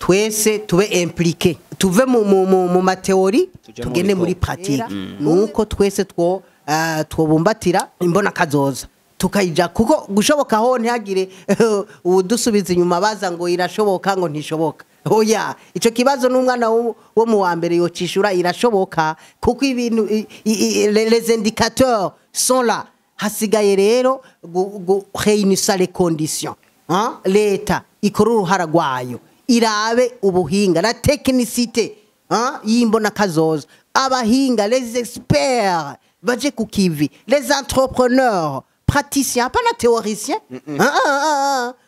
twese tube impliqué tuve mu mateori tugende muri pratique nuko twese twobumbatira Imbonakazoza tukayija kuko gushoboka ho ntihagire udusubiza inyuma baza ngo irashoboka ngo ntishoboka oya ico kibazo n'umwana wo mu wa mbere yocishura irashoboka kuko ibintu les indicateurs sont là hasigaye rero réunir les conditions leta ikora uruhara rwayo irabe ubuhinga na technicité y'Imbonakazoza abahinga les experts baje kukivi les entrepreneurs praticiens pas na théoriciens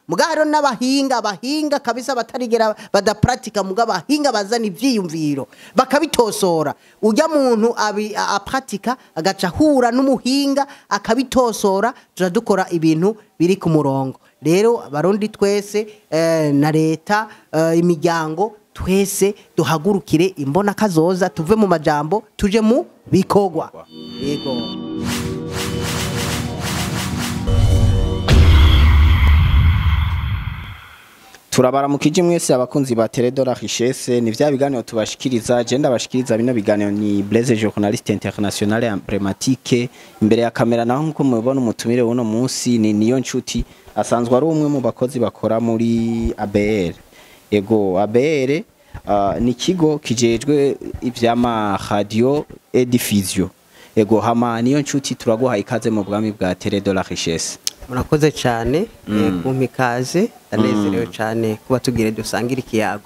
mugaro n'abahinga kabisa batarigera badapratika mugaba bahinga bazana ivyiyumviro bakabitosora ujya muntu apratika agaca hura n'umuhinga akabitosora turadukora ibintu biri ku murongo rero abarundi twese na leta imiryango twese duhagurukire Imbonakazoza tuve mu majambo tuje mu bikogwa yego turabara mukije mwese abakunzi ba Teledora Richesse ni vya biganiro tubashikiriza agenda bashikiriza bino biganiro ni Blaise journaliste international emblématique imbere ya kamera naho nkuko mubona umutumire uno munsi ni niyo nshuti asanzwe ari umwe mu bakozi bakora muri ABR ego ABR ni kigo kijejwe ivyama radio et diffusion ego hama niyo nshuti turaguha ikaze mu bwami bwa Teledora Richesse murakoze cyane kumikaze anezerewe cyane kuba tugire dusangira ikiyago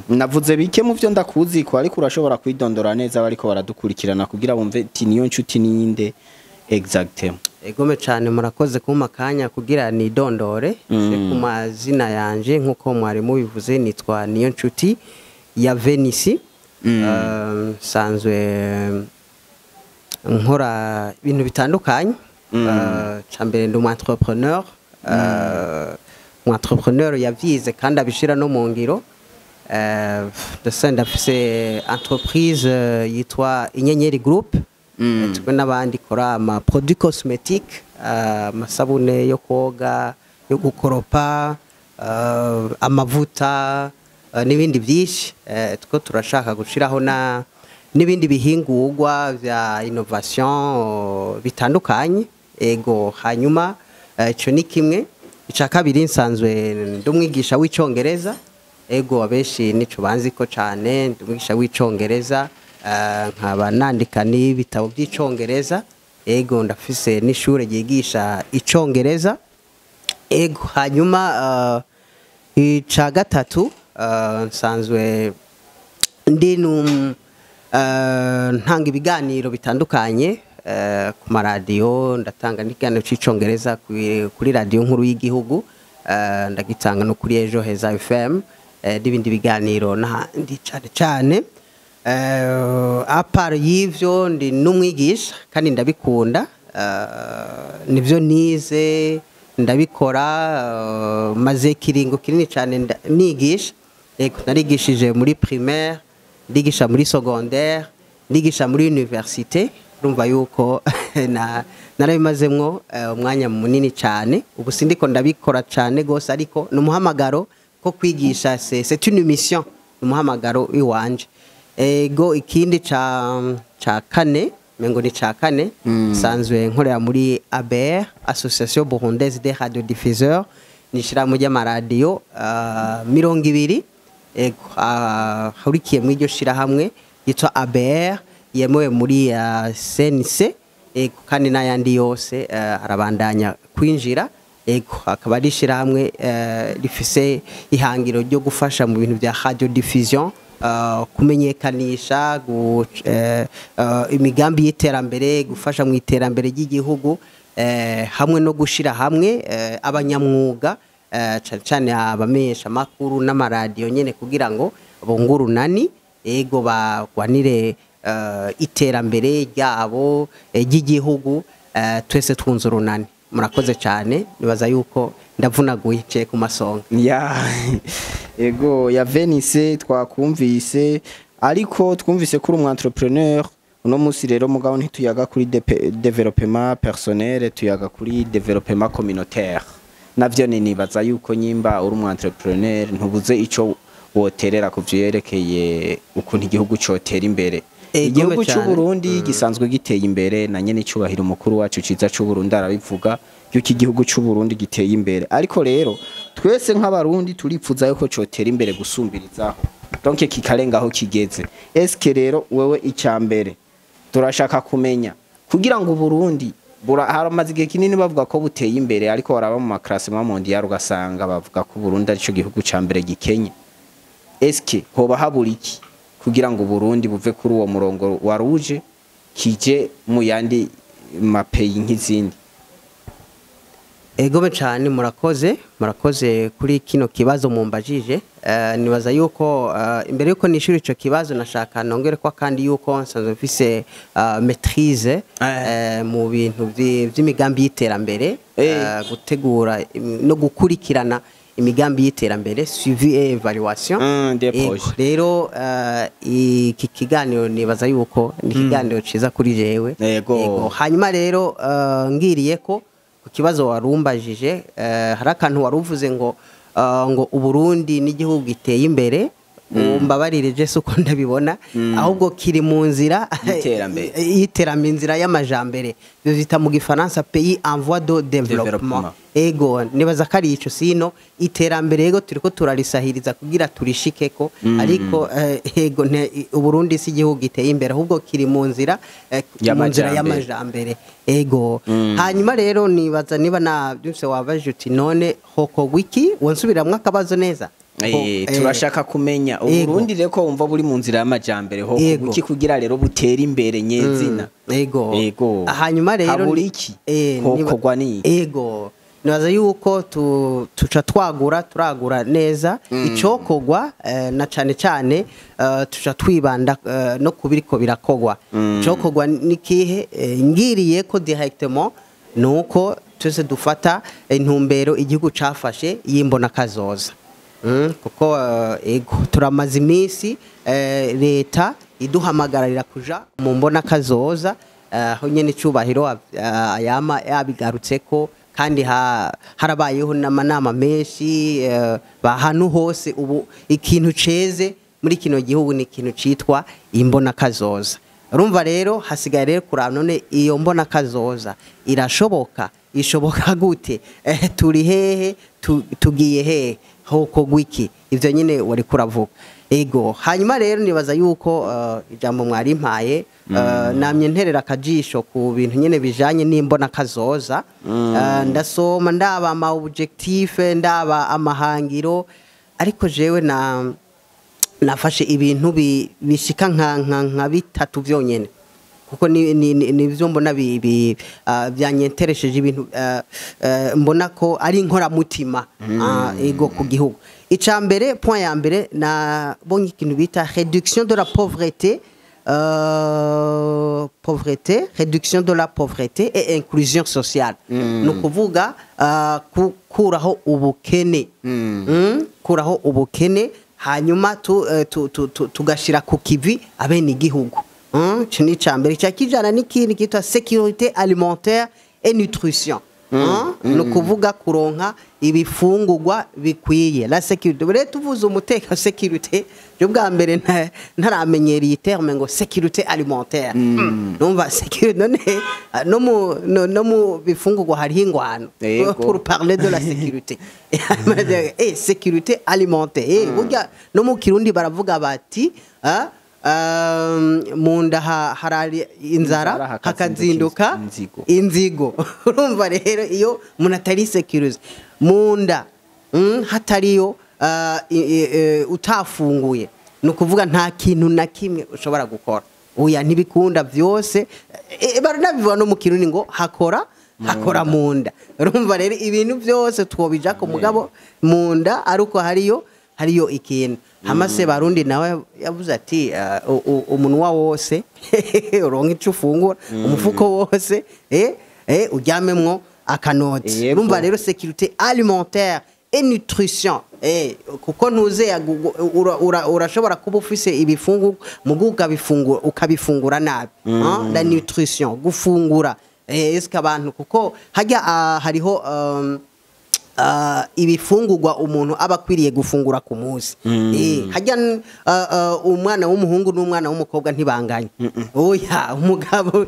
navuze bike mu byo ndakuzi ko ariko urashobora kwidondora neza bariko baradukurikirana kugira bumve ati niyo nshuti ninde exactement egome cyane murakoze kumakanya kugira ni dondore ku mazina yanje nkuko mwari mubivuze nitwa niyo nshuti ya Venisi sanzwe nkora ibintu bitandukanye chambere ndi entrepreneur entrepreneur yavyize kandi abishira no mu ngiro ndafise entreprise yitwa Inyenyeri Group twe n'abandi kora ama produits cosmétiques amasabune yo koga yo gukoropa amavuta n'ibindi byinshi two turashaka gushiraho na n'ibindi bihingurwa vya innovation bitandukanye ego hanyuma ico ni kimwe ica kabiri nsanzwe ndumwigisha w'icongereza ego abeshi nico banziko cyane ndumwigisha w'icongereza nkaba nandika n'ibitabo by'icongereza ego ndafise n'ishure ryigisha icongereza ego hanyuma ica gatatu nsanzwe ndi ntanga ibiganiro bitandukanye ku maradiyo ndatanga n'ikiganiro cy'icongereza kuri radiyo nkuru y'igihugu ndagitanga no kuri Ejo Heza FM n'ibindi biganiro n'ahandi cyane apart y'ivyo ndi n'umwigisha kandi ndabikunda nivyo nize ndabikora maze kiringo kinini cyane nigisha narigishije muri primaire ndigisha muri secondaire ndigisha muri université urumva yuko narabimazemwo umwanya munini cyane ubu sindiko ndabikora cyane gose ariko numuhamagaro ko kwigisha c'est une mission numuhamagaro iwanje ego ikindi ca kane mengo ni ca kane sanzwe nkorera muri ABR Association Burundaise des radiodiffuseurs nishira mu y'amaradio 200 ego hurikiye mu iryo shira hamwe yitwa ABR yemewe muri CNC ego kandi n'ayandi yose arabandanya kwinjira ego akaba ari shira hamwe rifise ihangiro ryo gufasha mu bintu bya radio diffusion kumenyekanisha imigambi y'iterambere gufasha mu iterambere ry'igihugu hamwe no gushira hamwe abanyamwuga cyane abamenyesha makuru n'amaradiyo nyene kugira ngo bungurunani ego bagwanire iterambere ryabo ry'igihugu twese twunzurunani murakoze cyane nibaza yuko ndavunaguye cye ku masonga ego ya Venise twakumvise ariko twumvise kuri umu entrepreneur uno munsi rero mugabo ntituyaga kuri développement personnel tuyaga kuri développement communautaire navyo nibaza yuko nyimba uri umu entrepreneur ntubuze ico woterera ku vyerekeye ukuntu igihugu cotera imbere. Igihugu cy'u Burundi gisanzwe giteye imbere na nyene cyubahiro umukuru wacu ciza cy'u Burundi arabivuga yuko igihugu cy'u Burundi giteye imbere, ariko rero twese nk'abarundi turipfuza yuko cotera imbere gusumbirizaho, donc kikarengaho kigeze. Eske rero wewe icambere turashaka kumenya kugira ngo Burundi haramaze igihe kinini bavuga ko buteye imbere, ariko baraba mu maklassement mondial ugasanga bavuga ko Burundi ari cyo gihugu cambere gikenye. Eske hoba habura iki kugira ngo Burundi buve kuri uwo murongo wa rouge kije mu yandi mapeyi nk'izindi? Egome cyane murakoze kuri kino kibazo mumbajije. Nibaza yuko imbere yuko nishuri ico kibazo nashaka nongere kwa kandi yuko nsanzwe mfise maîtrise mu bintu vy'imigambi y'iterambere, gutegura no gukurikirana imigambi y'iterambere, suivi et évaluation. Rero iki kiganiro nibaza yuko ni kiganiro ciza kuri jewe. Hanyuma rero ngiriye ko ku kibazo warumbajije, hari akantu waruvuze ngo Uburundi n'igihugu giteye imbere. Mbabarire je suko ndabibona, ahubwo kiri mu nzira y'iterambere, inzira y'amajambere, bita mu gifaransa pays en voie de développement. Ego nibaza kari ico sino iterambere, ego turiko turarisahiriza kugira turishikeko, ariko ego Uburundi si igihugu giteye imbere, ahubwo kiri mu nzira y'amajambere. Ego hanyuma rero nibaza niba na byose wabaje uti none hoko wiki wonsubiramwe akabazo neza. Turashaka kumenya Uburundi rero ko wumva buri mu nzira y'amajambere, hoko wiki kugira rero butera imbere nyezina. Ego hanyuma rero habura iki hokogwa ni ego nibaza yuko tuca turagura neza icokogwa, na cane tuca twibanda no kubiriko birakogwa. Icokogwa nikihe ngiriye ko directement nuko twese dufata intumbero igihugu cafashe y'Imbonakazoza. Kuko ego turamaze iminsi leta iduhamagarira kuja mu Mbonakazoza, aho nyene cubahiro ayama yabigarutseko, kandi harabayeho n'amanama menshi bahanu hose. Ubu ikintu ceze muri kino gihugu ni ikintu citwa Imbonakazoza. Urumva rero hasigaye rero kuraba none iyo Mbonakazoza ishoboka gute? Turi hehe, tugiye hehe, hoko gwiki? Ivyo nyine wari kuravuga. Ego hanyuma rero nibaza yuko ijambo mwari mpaye, namye nterera akajisho ku bintu nyene bijanye n'Imbonakazoza. Ndasoma ndaba ama objectif, ndaba amahangiro, ariko jewe nafashe ibintu bishika nka bitatu vyonyene, kuko nivyo mbona byanyenteresheje, ibintu mbona ko ari inkora mutima ego ku gihugu. Icambere, point ya mbere na bonye ikintu bita réduction de la pauvreté, réduction de la pauvreté et inclusion sociale. No kuvuga kuraho ubukene, hanyuma tugashira ku kivi abene igihugu. Chini chambere chakijana n'ikindi kitwa sécurité alimentaire et nutrition. No kuvuga kuronka ibifungurwa bikwiye, la sécurité. Bure tuvuze umuteka sécurité, byo bwa mbere ntaramenyereye terme ngo sécurité alimentaire. Numva sécurité no mu bifungurwa hari ingwano pour parler de la sécurité. Sécurité alimentaire. Burya no mu Kirundi baravuga bati munda harari inzara hakazinduka inzigo. Urumva rero iyo umuntu atari sécurisé munda hatariyo utafunguye, no kuvuga nta kintu na kimwe ushobora gukora. Oya ntibikunda vyose, baranabivuga no mu Kirundi ngo hakora munda. Urumva rero ibintu byose twobija ko mugabo munda aruko hariyo ikintu. Hamase Barundi nawe yavuze ati umunwa wose uronka ico ufungura, umufuko wose uryamemwo akanoti. Urumva rero sécurité alimentaire et nutrition, kuko ntuze urashobora kuba ufise ibifungurwa muguga ukabifungura nabi. La nutrition, gufungura eske abantu, kuko hajya hariho ibifungurwa umuntu aba akwiriye gufungura ku munsi hajya umwana w'umuhungu n'umwana w'umukobwa ntibanganye oya umugabo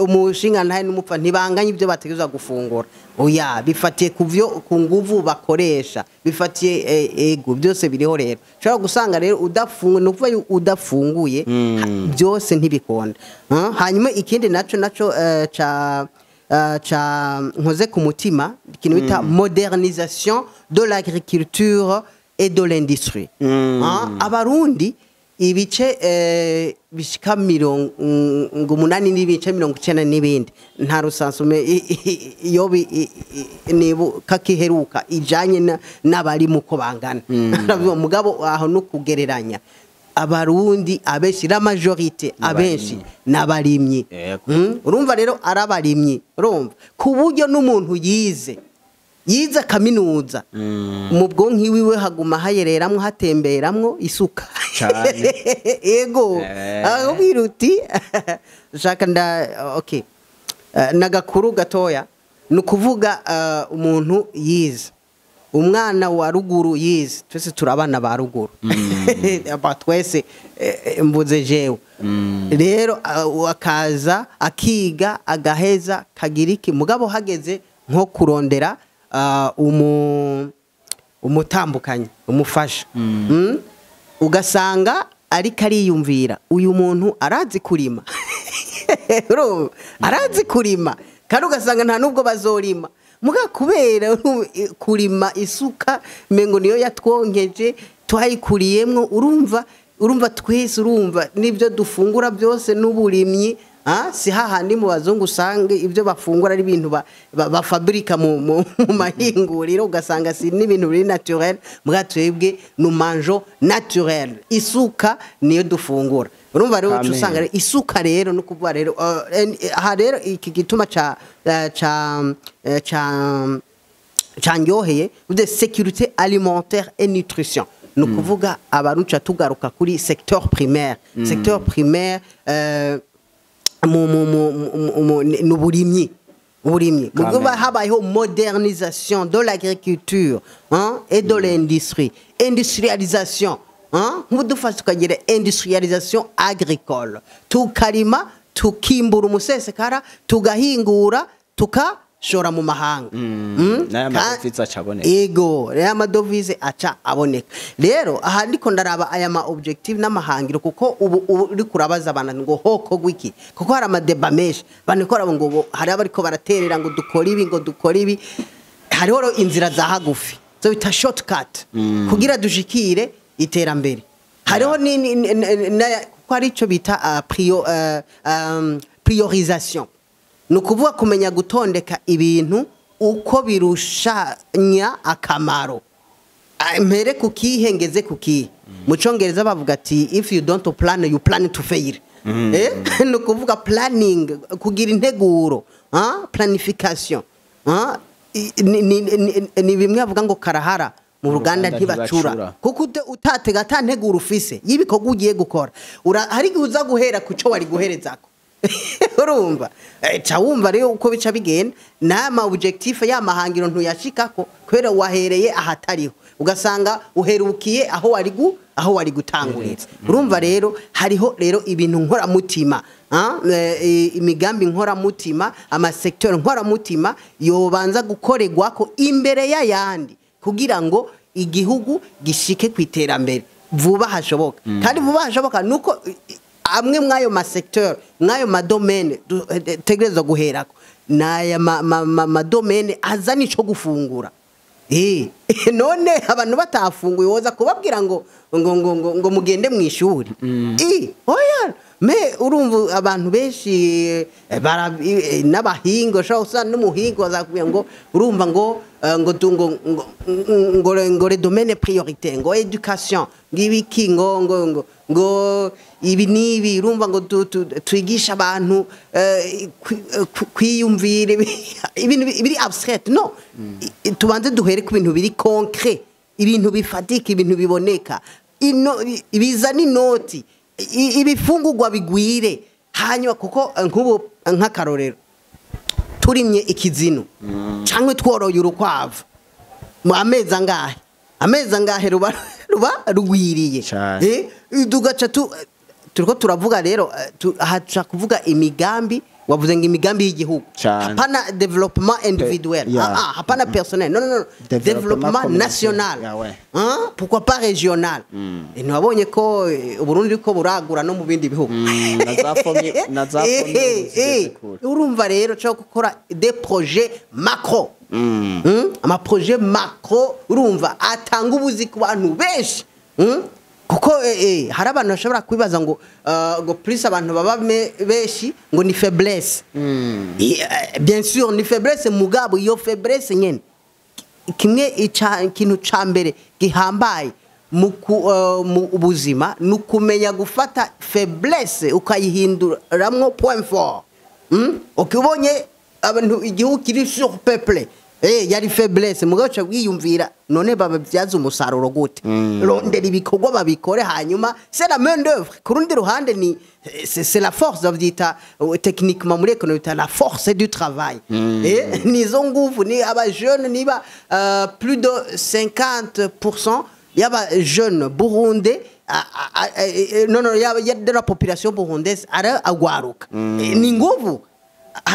umushinga ntahe n'umupfa ntibanganye ibyo bategerezwa gufungura oya bifatiye ku nguvu bakoresha bifatiye ego byose biriho rero ushobora gusanga rero udafunguye no kuva udafunguye byose ntibikonda hanyuma ikindi naco cha nkoze ku mutima ikintu bita modernisation de l'agriculture et de l'industrie abarundi ibice bishika 80 n'ibice 90 n'ibindi nta rusansume iyo nibu kakiheruka ijanye n'abari muko bangana mugabo aho no kugereranya abarundi abenshi la majorité abenshi nabarimyi urumva rero arabarimyi urumva ku buryo n'umuntu yize kaminuza mu bwonko iwiwe haguma hayereramwo hatemberamwo isuka ego aho biruti shaka okay nagakuru gatoya nukuvuga umuntu yize umwana wa ruguru yize twese turabana ba ruguru twese mbuze jewe rero akaza akiga agaheza kagiriki mugabo hageze nko kurondera umutambukanye umufasha ugasanga ariko ariyumvira uyu muntu arazi kurima arazi kurima kandi ugasanga nta nubwo bazorima muga kubera kurima isuka mengo niyo yatwonkeje twayikuriyemwo urumva twese urumva nibyo dufungura byose n'uburimyi si hahandi mu bazungu usange ibyo bafungura ari ibintu bafabrika mu mahinguriro ugasanga si n'ibintu biri naturel muga twebwe numanjo naturel isuka niyo dufungura urumva rero usanga isuka rero no kuvuga rero aha rero iki gituma canyoheye de sécurité alimentaire et nutrition no kuvuga abaruca tugaruka kuri secteur primaire n'uburimyi mubwo habayeho modernisation de l'agriculture et de l'industrie industrialisation nk'udufasha tukagira industrialisation agricole tukarima tukimbura umusesekara tugahingura tukashora mu mahanga n'aya madovize acaboneka ego n'aya madovize aca aboneka rero aha ndiko ndaraba aya ma objective n'amahangiro kuko ubu uri kurabaza abana ngo hoko gwiki kuko hari amadeba menshi banekora ngo hari abariko baraterera ngo dukora ibi hariho inzira za hagufi zo bita shortcut kugira dushikire iterambere hariho kuko ari cyo bita priorisation nukuvuga kumenya gutondeka ibintu uko birushanya akamaro mpere kukihengeze kuki mu Congereza bavuga ati if you don't plan you plan to fail nukuvuga planning kugira integuro planification ni bimwe avuga ngo karahara mu ruganda ntibacura kuko utatega atantegura ufise yibikoga ugiye gukora hari uza guhera kuco wari guherezako urumva wumva rero uko bica bigenda nama objectif y'amahangiro ntuyashikako kwera wahereye ahatariho ugasanga uherukiye aho wari gutanguriza urumva rero hariho rero ibintu nkora mutima imigambi nkora mutima ama secteur nkora mutima yobanza gukoregwako imbere y'ayandi kugira ngo igihugu gishike kwiterambere vuba hashoboka kandi vuba hashoboka nuko amwe mwayo ma secteur mwayo ma domaine tegerezwa guherako naya ma domaine azani ico gufungura none abantu batafunguye woza kubabwira ngo mugende mu ishuri oya me urumva abantu benshi n'abahingo shaka n'umuhingo bazakubwira ngo urumva ngo le domaine priorité ngo education ngibiki ngo ibi nibi urumva ngo twigisha abantu kwiyumvira ibintu biri abstract no tubanze duhere ku bintu biri concret ibintu bifatika ibintu biboneka ibizana inoti ibifungurwa bigwire hanyuma kuko nk'ubu nk'akarorero turimye ikizino cyangwa tworoye urukwavu mu amezi angahe ruba rugwiriye tugaca turiko turavuga rero haca kuvuga imigambi wavuze ngo imigambi y'igihugu hapana development individuel hapana personnel non development national pourquoi pas régional ntiwabonye ko Uburundi ko buragura no mu bindi bihugu urumva rero cyo gukora des projets macro ama projet macro urumva atanga ubuzi ku bantu benshi kuko hari abantu bashobora kwibaza ngo plus abantu baba benshi ngo ni faiblesse bien sûr ni faiblesse mugabo iyo faiblesse nyene kimwe ikintu cambere gihambaye mu ubuzima nukumenya gufata faiblesse ukayihinduramwo point fort ukibonye abantu igihugu kiri surpeuplé yari faiblesse mugaca bwiyumvira none babavyaza umusaruro gute rondera ibikorwa babikore hanyuma c'est la main d'œuvre kurundi ruhande ni c'est la force d'avyita techniquement muri économie la force du travail nizo nguvu ni aba jeunes niba plus de 50% yaba jeunes burundais non ya de la population burundaise ara agwaruka ni nguvu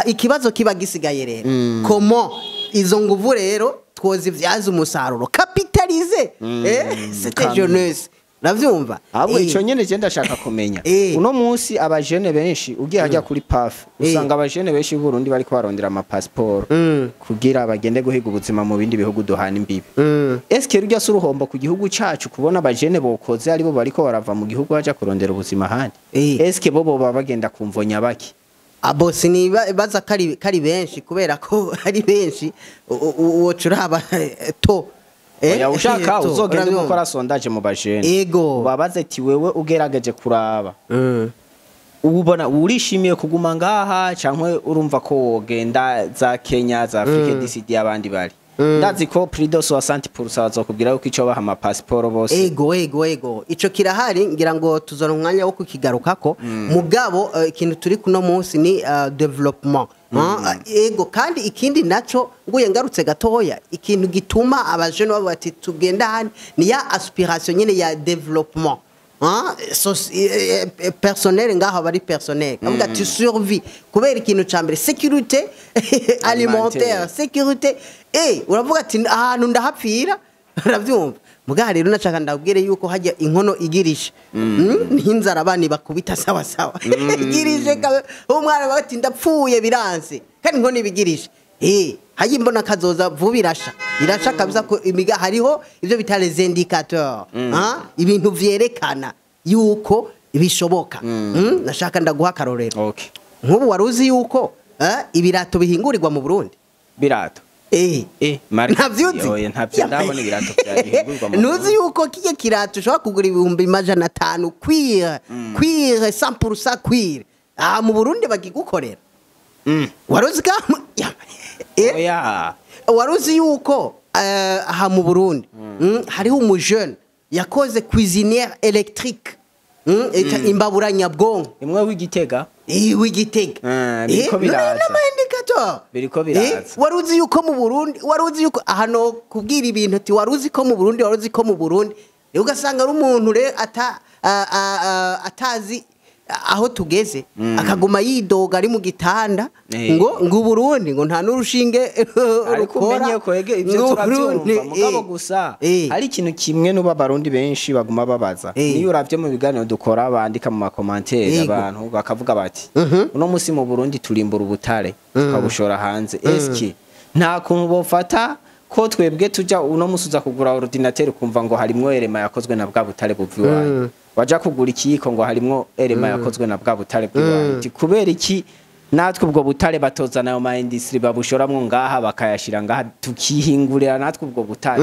ikibazo kiba gisigaye rero comment izo nguvu rero twozivyaza umusaruro capitaliser c'était jeunesse navyumva ahubwo ico nyene je ndashaka kumenya uno munsi abajene benshi ugiye hajya kuri PAF usanga abajene benshi Burundi bari ko barondera ama passport kugira bagende guhiga ubuzima mu bindi bihugu duhana imbibi eske rujya suruhombo ku gihugu cacu kubona abajene bokoze ari bo bariko barava mu gihugu haja kurondera ubuzima handi eske bobo babagenda kumvonya baki abosi ni baza kari benshi kubera ko ari benshi uwo curaba to oya ushaka uzogende gukora sondage mu bajene babaze ati wewe ugerageje kuraba ubona urishimiye kuguma ngaha cankwe urumva ko wogenda za Kenya za Afrique du Sud abandi bari ndazi ko prido 60% bazokubwira ko ico baha ama passport bose ego ico kirahari ngira ngo tuzona umwanya wo kukigarukako mugabo ikintu turi kuno munsi ni development ego kandi ikindi naco nguye ngarutse gatoya ikintu gituma abajene babo bati tugenda hani ni ya aspiration nyene ya development personnel ngaho bari personnel kavuga tu survie kubera ikintu cambere sécurité alimentaire sécurité uravuga ati ahantu ndahapfira uravyumva muga rero nacaka ndabwire yuko hajya inkono igirisha n'inzara abani bakubita sawa igirishe umwana bati ndapfuye biranse kandi inkono ibigirisha haji Imbonakazoza vuba irasha kabisa ko imiga hariho ivyo bita les indicateurs ibintu vyerekana yuko ibishoboka nashaka ndaguha karorero nk'ubu waruzi yuko ibirato bihingurirwa mu Burundi birato ntavyuzi oya ntavyo ndabona ibirato byahingurwa mu nuzi yuko kije kirato ushobora kugura 500 kwire 100% kwire mu Burundi bagigukorera waruzi ka waruzi yuko aha mu Burundi hariho umujene yakoze cuisinière électrique imbabura nyabwonko imwe w'Igitega biriko biraza waruzi yuko mu Burundi waruzi yuko ahano kubwira ibintu ati waruzi ko mu Burundi ugasanga ari umuntu re atazi aho tugeze akaguma yidoga ari mu gitanda ngo Burundi ngo nta n'urushinge rukora ivyo turavyumva mugabo gusa hari ikintu kimwe n'uba barundi benshi baguma babaza niyo uravye mu biganiro dukora bandika mu commentaire abantu bakavuga bati uno musi mu Burundi turimbura ubutare tukabushora hanze eski nta kuntu bofata ko twebwe tuja uno musi uza kugura ordinateur kumva ngo harimwo erema yakozwe na bwa butare buviwaye waja kugura ikiyiko ngo harimwo erema yakozwe na bwa butare bw'iwanyu kubera iki natwe ubwo butare batozana ayo ma industry babushoramwo ngaha bakayashira ngaha tukihingurira natwe ubwo butare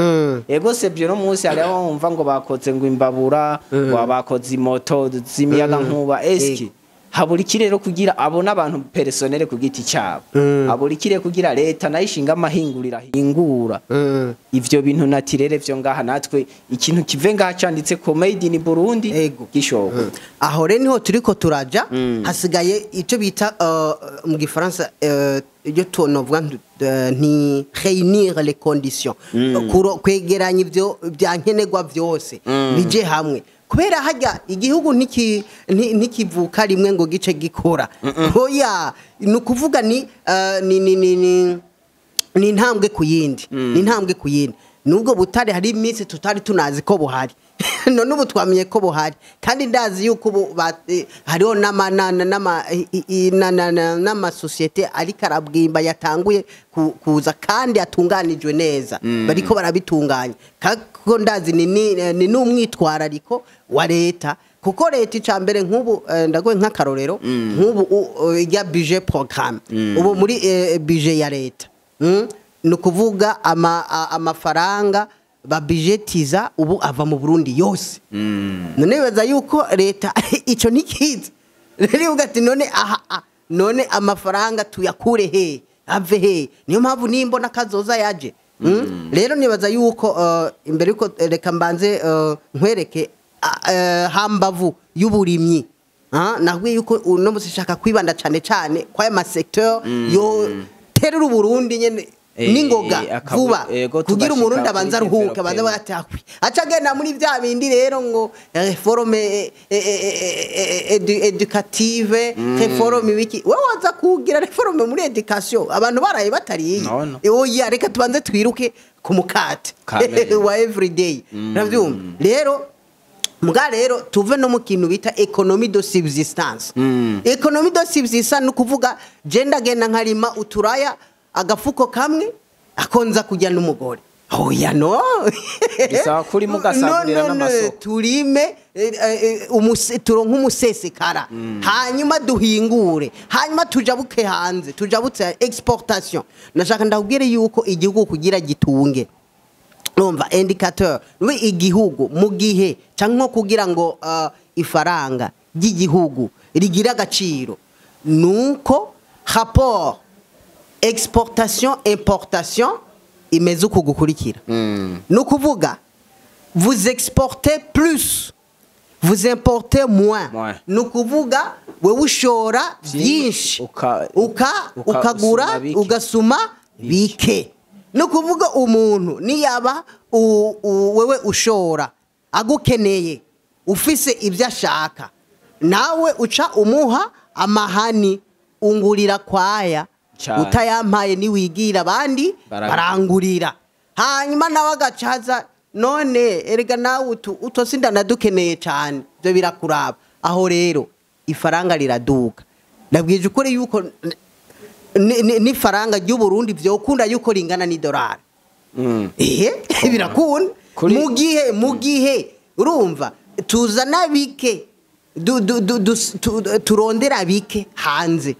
ego sebyo no munsi ari aho umva ngo bakoze ngo imbabura wabakoze imoto zimiyaga nkuba eski habura iki rero kugira abona abantu personnel ku giti cyabo habura iki rero kugira leta nayo ishinga amahingurira hingura ivyo bintu natirere vyo ngaha natwe ikintu kive ngaha canditse ko made in Burundi gishoboka aho rero niho turiko turaja hasigaye ico bita mu gifaransa iyo tunovuga nti réunir les conditions kwegeranya ivyo byankenerwa vyose bije hamwe kubera hajya igihugu ntikivuka rimwe ngo gice gikora oya nukuvuga ni intambwe ku yindi ni intambwe ku yindi nubwo butare hari iminsi tutari tunazi ko buhari none ubu twamenye ko buhari kandi ndazi yuko hariho n'amasosiyete ariko arabwimba yatanguye kuza kandi atunganijwe neza bariko barabitunganya kuko ndazi ni n'umwitwarariko wa leta kuko leta icambere nk'ubu ndagoye nk'akarorero nk'ubu ya budget programme ubu muri budget ya leta nukuvuga amafaranga babijetiza ubu ava mu Burundi yose none baza yuko leta ico nikiza rero ugati none amafaranga tuyakure he ave he niyo mpamvu Imbonakazoza yaje rero nibaza yuko imbere yuko reka mbanze nkwereke hambavu y'uburimyi nahwe yuko uno musishaka kwibanda cyane kwa ya secteur yo terera Burundi nyene ningoga vuba kugira umurundi abanza ruhuke abanza bagatakwi acagenda muri bya bindi rero ngo reforme educative reforme wiki we waza kugira reforme muri education abantu baraye batariye oya reka tubanze twiruke ku mukate wa everyday navyumva rero muga rero tuve no mu kintu bita economie de subsistance economie de subsistance nukuvuga genda genda nkarima uturaya agafuko kamwe akonza kujya n'umugore oya no bisaba kuri mugasagurira n'amasoko turime turonka umusesekara hanyuma duhingure hanyuma tujabuke hanze tujabutse exportation nashaka ndakubwire yuko igihugu kugira gitunge numva indicateur we igihugu mu gihe canke kugira ngo ifaranga ry'igihugu rigira agaciro nuko rapport exportation importation imeze uko gukurikira nukuvuga vous exportez plus vous importez moins nukuvuga we ushora byinshi ukagura ugasuma bike nukuvuga umuntu niyaba wewe ushora agukeneye ufise ibyo ashaka nawe uca umuha amahani ungurira kwaya utayampaye ni wigira abandi barangurira hanyuma nawe agacaza none erega nawe utosinda nadukeneye cyane byo birakuraba aho rero ifaranga riraduka nabwije ukuri yuko ni faranga ry'u Burundi byokunda yuko ringana ni dolari birakunda mu gihe urumva tuzana bike turondera bike hanze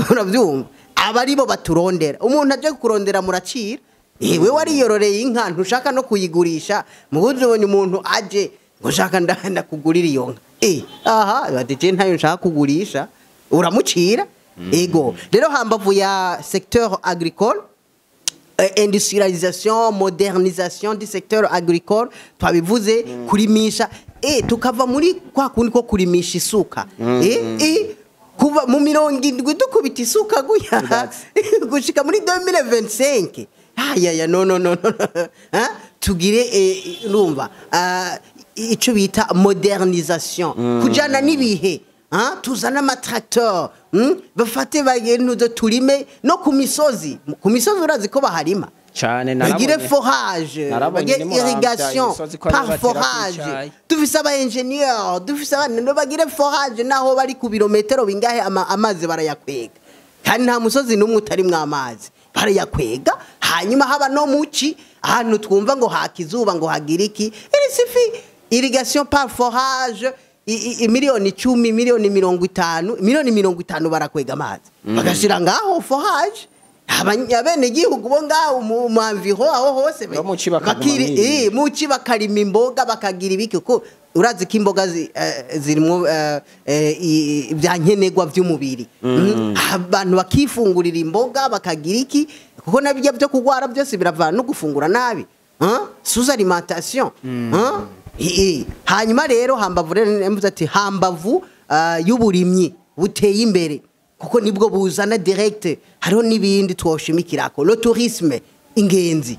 urabyumva abaribo baturondera umuntu aje kurondera muracira we wariyororeye inka ntushaka no kuyigurisha mubuze ubonye umuntu aje ngo shaka ndahanda kugurira iyo nka aha bateje ntayo nshaka kugurisha uramucira ego rero hambavu ya secteur agricole industrialisation modernisation du secteur agricole twabivuze kurimisha tukava muri kwa kundi ko kurimisha isuka kuva mu 70 dukubita isuka guya gushika muri 2025 ya no tugire urumva ico bita modernisation kujana nibihe tuzana amatracteur bafate bagenda turime no ku misozi urazi ko baharima cyane bagire forage bagire irrigation par forage dufise aba ingénieur dufise abantu bagire forage naho bari ku birometero bingahe amazi barayakwega kandi nta musozi numwe utari mwa amazi barayakwega hanyuma haba no muci ahantu twumva ngo hakizuba ngo hagiriki irisifi irrigation par forage miliyoni 10 miliyoni 50 miliyoni 50 barakwega amazi bagashira ngaho forage abanyabene gihugu bo ngaho mu environ aho hose bakiri muci bakarima imboga bakagira ibiki ko urazi ko imboga zirimo ibyankenerwa by'umubiri abantu bakifungurira imboga bakagira iki kuko nabijya byo kugwara byose biravana no gufungura nabi sous alimentation hanyuma rero hambavu nemvuze ati hambavu y'uburimyi buteye imbere kuko nibwo buzana direct hariho nibindi twoshimikirako le tourisme ingenzi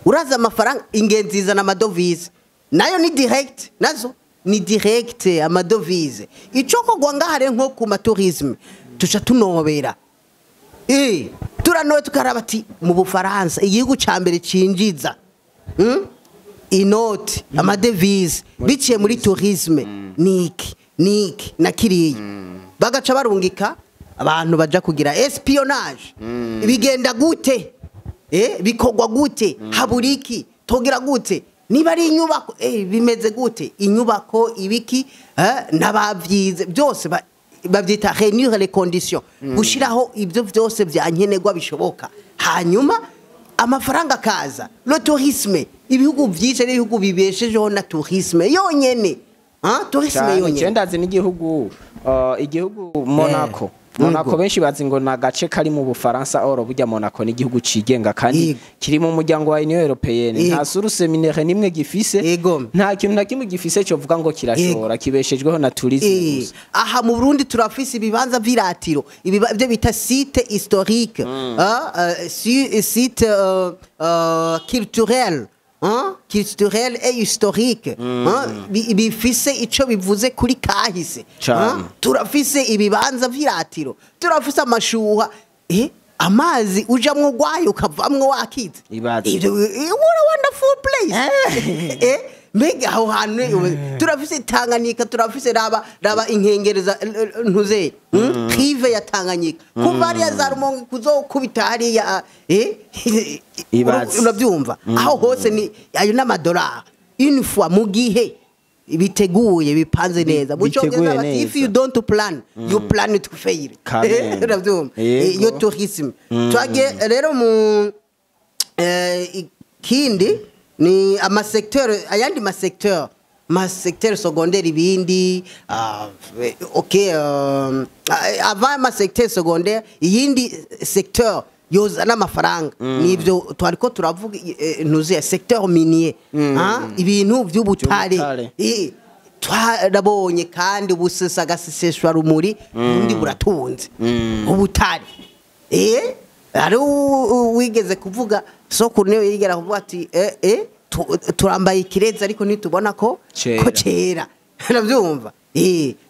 uraza amafaranga ingenzi izana amadovize nayo ni direct nazo ni direct amadovize ico kogwa ngahare nko ku matourisme tuca tunobera turanoye tukaraba ati mu Bufaransa igihugu ca mbere cinjiza inoti amadevize biciye muri tourisme niki nakiriye bagaca barungika abantu baja kugira espionage bigenda gute bikogwa gute haburiki togira gute niba ari inyubako bimeze gute inyubako ibiki nabavyize byose bavyita réunir les conditions gushiraho ibyo byose byankenerwa bishoboka hanyuma amafaranga kaza le tourisme ibihugu vyinshi n'ibihugu bibeshejeho na tourisme yonyene tourisme yonyene cendazi n'igihugu igihugu Monaco benshi bazi ngo nagace kari mu Bufaransa oro burya Monaco n'igihugu cigenga kandi kiri mu muryango wa Union Européenne nta source minière nimwe gifise nta kintu na kimwe gifise cyo vuga ngo kirashora kibeshejweho na tourisme aha mu Burundi turafise ibibanza viratiro ibyo bita site historique site culturel culturel et historique bifise ico bivuze kuri kahise turafise ibibanza viratiro turafise amashuha amazi ujamwo gwayo ukavamwo wakize ivyo what a wonderful place mbega aho hantu turafise Tanganyika turafise raba inkengereza ntuze rive ya Tanganyika kuva ari za Rumonge kuzokubita hariya urabyumva aho hose ni ayo n'amadolari une fois mu gihe biteguye bipanze neza mucyongereza bati if you don't plan you plan to fail urabyumva yo tourisme twage rero mu kindi ni amasecteur ayandi masecteur secondaire ibindi avant masecteur secondaire yindi secteur yoza n'amafaranga nivyo twariko turavuga ntuze secteur minier ibintu by'ubutare twarabonye kandi ubusesa gaseseshwa rumuri undi buratunze ubutare ari wigeze kuvuga soko niyo yigera kuvuga ati turambaye ikireza ariko nitubona ko cera navyumva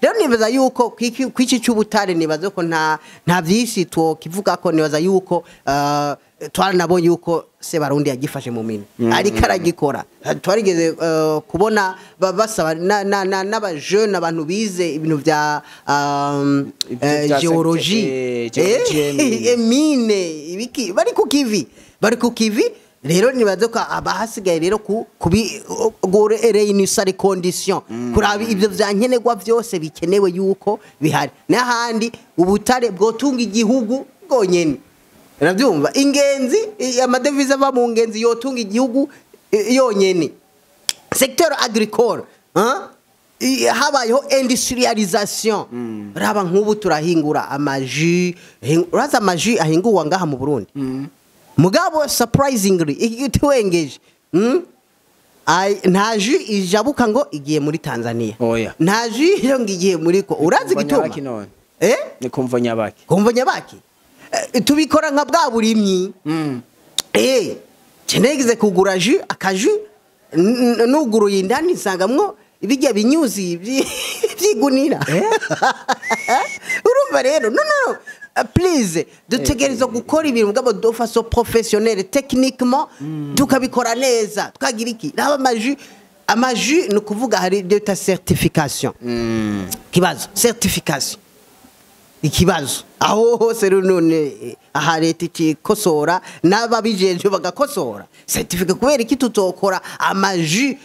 rero nibaza yuko kwiki cy'ubutare nibaza ko nta byinshi kivuga ko nibaza yuko twaranabonye yuko se Barundi yagifashe mu mini ariko aragikora twarigeze kubona basaba n'abajeune abantu bize ibintu bya geologie mine ibiki bari ku kivi rero nibaze ko abahasigaye rero kubi réunir les conditions kurabi ibyo byankenerwa byose bikenewe yuko bihari n'ahandi ubutare bwotunga igihugu bwonyene urabyumva ingenzi amadevize ava mu ngenzi yotunga igihugu yonyene secteur agricole habayeho industrialisation raba nk'ubu turahingura amaji uraza amaji ahinguwa ngaha mu Burundi mugabo surprisingly igitwengeje nta ju ijabuka ngo igiye muri Tanzania nta ju yo ngiye muri ko urazi gituma ni kumva nyabaki tubikora nka bwa burimyi cenegeze kugura ju akaju nuguruye indani nsangamwo ibijya binyuzi byigunira urumva rero no please dutegereza gukora ibintu bwabo de façon professionnelle techniquement tukabikora neza twagira iki raba amaji no kuvuga hari de ta certification kibazo certification ikibazo aho hose none aha leta ikosora n'ababijeje bagakosora certificate kubera iki tutokora amaji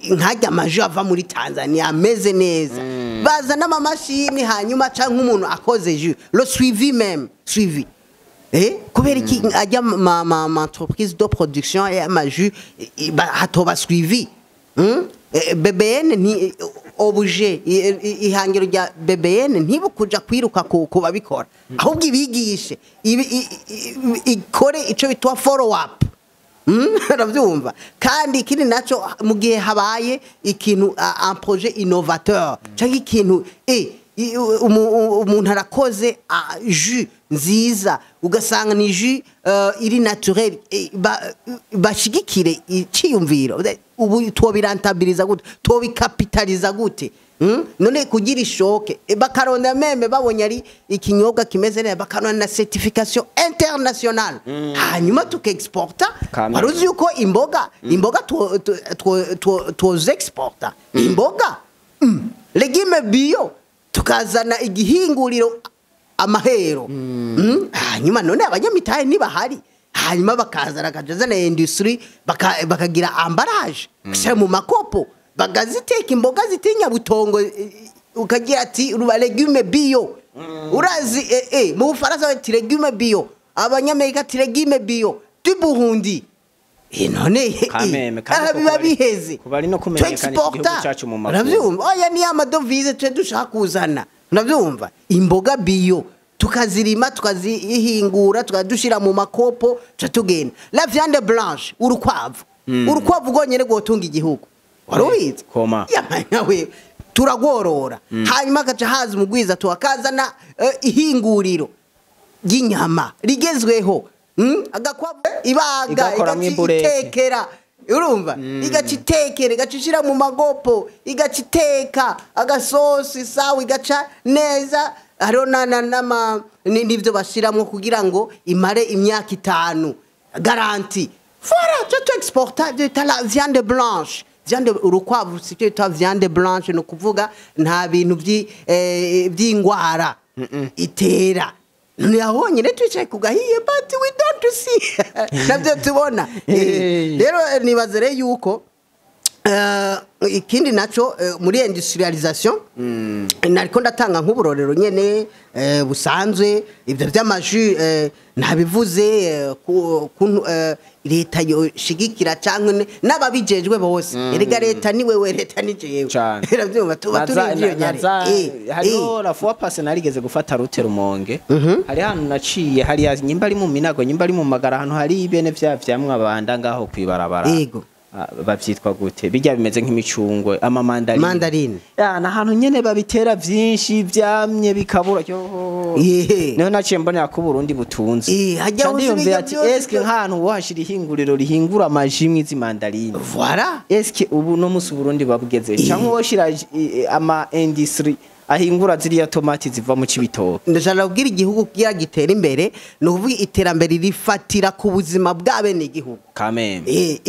nkajya amaji ava muri Tanzania ameze neza baza n'amamashini hanyuma canke umuntu akoze ju le suivi même suivi kubera iki ajya ma entreprise de production y'amaju hatoba suivi BBN ni obuje ihangiro rya BBN ntibukuja kwiruka kubabikora ahubwo ibigishe ikore ico bitwa follow up urabyumva kandi ikindi naco mu gihe habaye ikintu un projet innovateur cyangwa ikintu umuntu arakoze jus nziza ugasanga ni jus iri naturel bashigikire iciyumviro ubu twobirantabiliza gute twobikapitaliza gute none kugira ishoke bakaronda meme babonye ari ikinyobwa kimeze neza bakaronda na certification internationale hanyuma tukexporta baruzi yuko imboga twoze exporta imboga legume bio tukazana igihinguriro amahero hanyuma none abanyamitahe nibahari hanyuma bakazana kajazana industry bakagira emballage kushyira mu makopo bagaziteka imboga zitinya butongo ukagira ati ruba legume bio urazi mu Bufaransa bati legume bio abanyamerika ati legume bio du Burundi none biba biheze kubari no kumenyekana igihugu cyacu mu makuru uravyumva oya ni amadovize twe dushaka kuzana uravyumva imboga bio tukazirima tukazihingura tukadushira mu makopo tugenda la viande blanche urukwavu gonyene gotunga igihugu warubizi koma nawe turagorora hanyuma gaca haza umugwiza tuakazana ihinguriro ry'inyama rigezweho agakwavu ibaga igacitekera urumva igacitekera igacishira mu magopo igaciteka agasosi sawa igaca neza hariho n'ibyo bashyiramo kugira ngo imare imyaka 5 garanti voilà tu exporta de la viande blanche viande urukwavu sicyo ta viande blanche no kuvuga nta bintu by'ingwara itera niyabonye netwicaye kugahiye but we don't see nabyo tubona rero nibazere yuko ikindi naco muri industrialisation nariko ndatanga nk'uburorero nyene busanzwe ibyo by'amaju nabivuze leta yoshigikira cyangwa n'ababijejwe bose erega leta ni wewe leta ni jewe biravyumva tuba turi hariho la fois passée narigeze gufata route Rumonge hari hano naciye hari nyimba ari mu minago nyimba ari mu magara hano hari ibene vyamwa banda ngaho kwibarabara yego bavyitwa gute bijya bimeze nk'imicungwe ama mandarine na hano nyene babitera vyinshi vyamye bikabura niho naciye mbonera ko Burundi butunze hajya usibye ati eske nk'ahantu washira ihinguriro rihingura amajimwe z'imandarine voilà eske ubu no musu Burundi babugeze cyangwa washira ama industry ahingura ziriya tomati ziva mu cibitoke ndashaka kubwira igihugu kiya gitera imbere no kuvuga iterambere rifatira ku buzima bw'abene igihugu kameme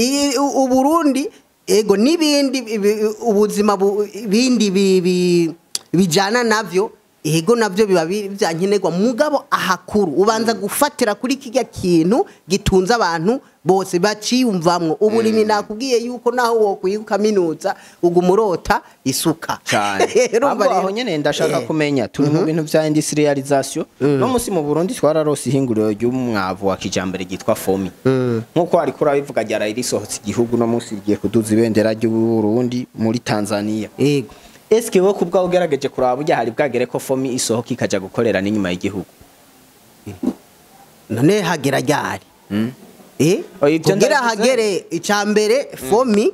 Uburundi ego nibindi ubuzima bindi bijana navyo ego navyo biba byankenerwa mugabo ahakuru ubanza gufatira kuri kijya kintu gitunza abantu bose baciyumvamwo ubulimi nakubwiye yuko naho wo kuyikaminuza ugumurota isuka cyane aho nyene ndashaka kumenya turi mu bintu vya industrialisation no musi mu Burundi twararose ihinguriro ry'umwavu wa kijambere gitwa fomi nkuko ari kura bivuga ryara irisohotse igihugu no musi rigiye kuduza ibendera ry'u Burundi muri Tanzania yego eske wo kubwa ugerageje kuraba burya hari bwagere ko fomi isohoka ikaja gukorera n'inyuma y'igihugu none hagera ryari kugira hagere icambere fomi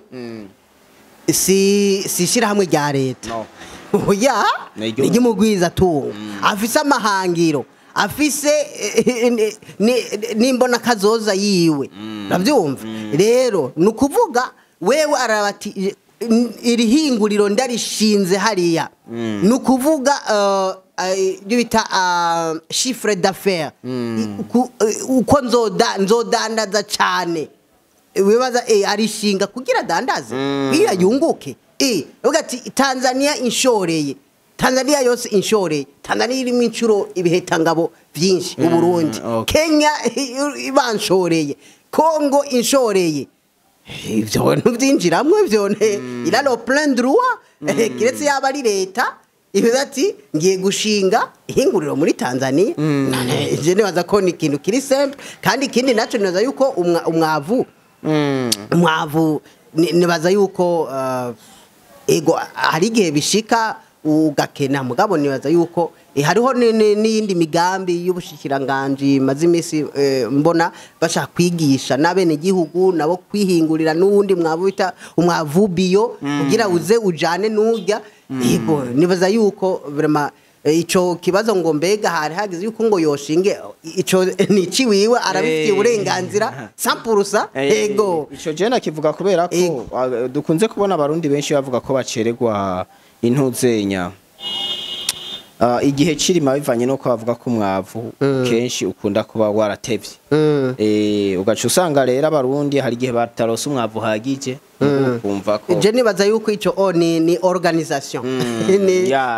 si shira hamwe rya leta oya nigi mugwiza tu afise amahangiro afise n'imbonakazoza yiwe navyumva rero nukuvuga wewe arabati iri hinguriro ndarishinze hariya nukuvuga bita chiffre d'affaires uko nzodandaza cyane wibaza arishinga kugira dandaze bira yunguke ugati Tanzania inshoreye Tanzania yose inshoreye Tanzania irimo incuro ibihetangabo byinshi u Burundi Kenya ibanshoreye Congo inshoreye ibyo bintu byinjiramwe byone iralo plein droit kiretse yaba ari leta ivuze ati ngiye gushinga ihinguriro muri Tanzania je nibaza ko ni ikintu kiri simple kandi ikindi naco nibaza yuko umwavu nibaza yuko ego hari igihe bishika ugakena mugabo nibaza yuko hariho n'iyindi migambi y'ubushikiranganje maze imisi mbona bashaka kwigisha n'abene gihugu nabo kwihingurira n'uwundi mwavu bita umwavu bio kugira uze ujane n'urya ego nibaza yuko vraiment ico kibazo ngo mbega hari hagize yuko ngo yoshinge ico nici wiwe arabifitiye uburenganzira 100% ego ico je nakivuga kubera ko dukunze kubona abarundi benshi bavuga ko bacererwa intuzenya igihe cirima bivanye no ko bavuga ko umwavu kenshi ukunda kuba waratevye ugaca usanga rero abarundi hari igihe batarose umwavu hagije kumva ko je nibaza yuko ico ni organisation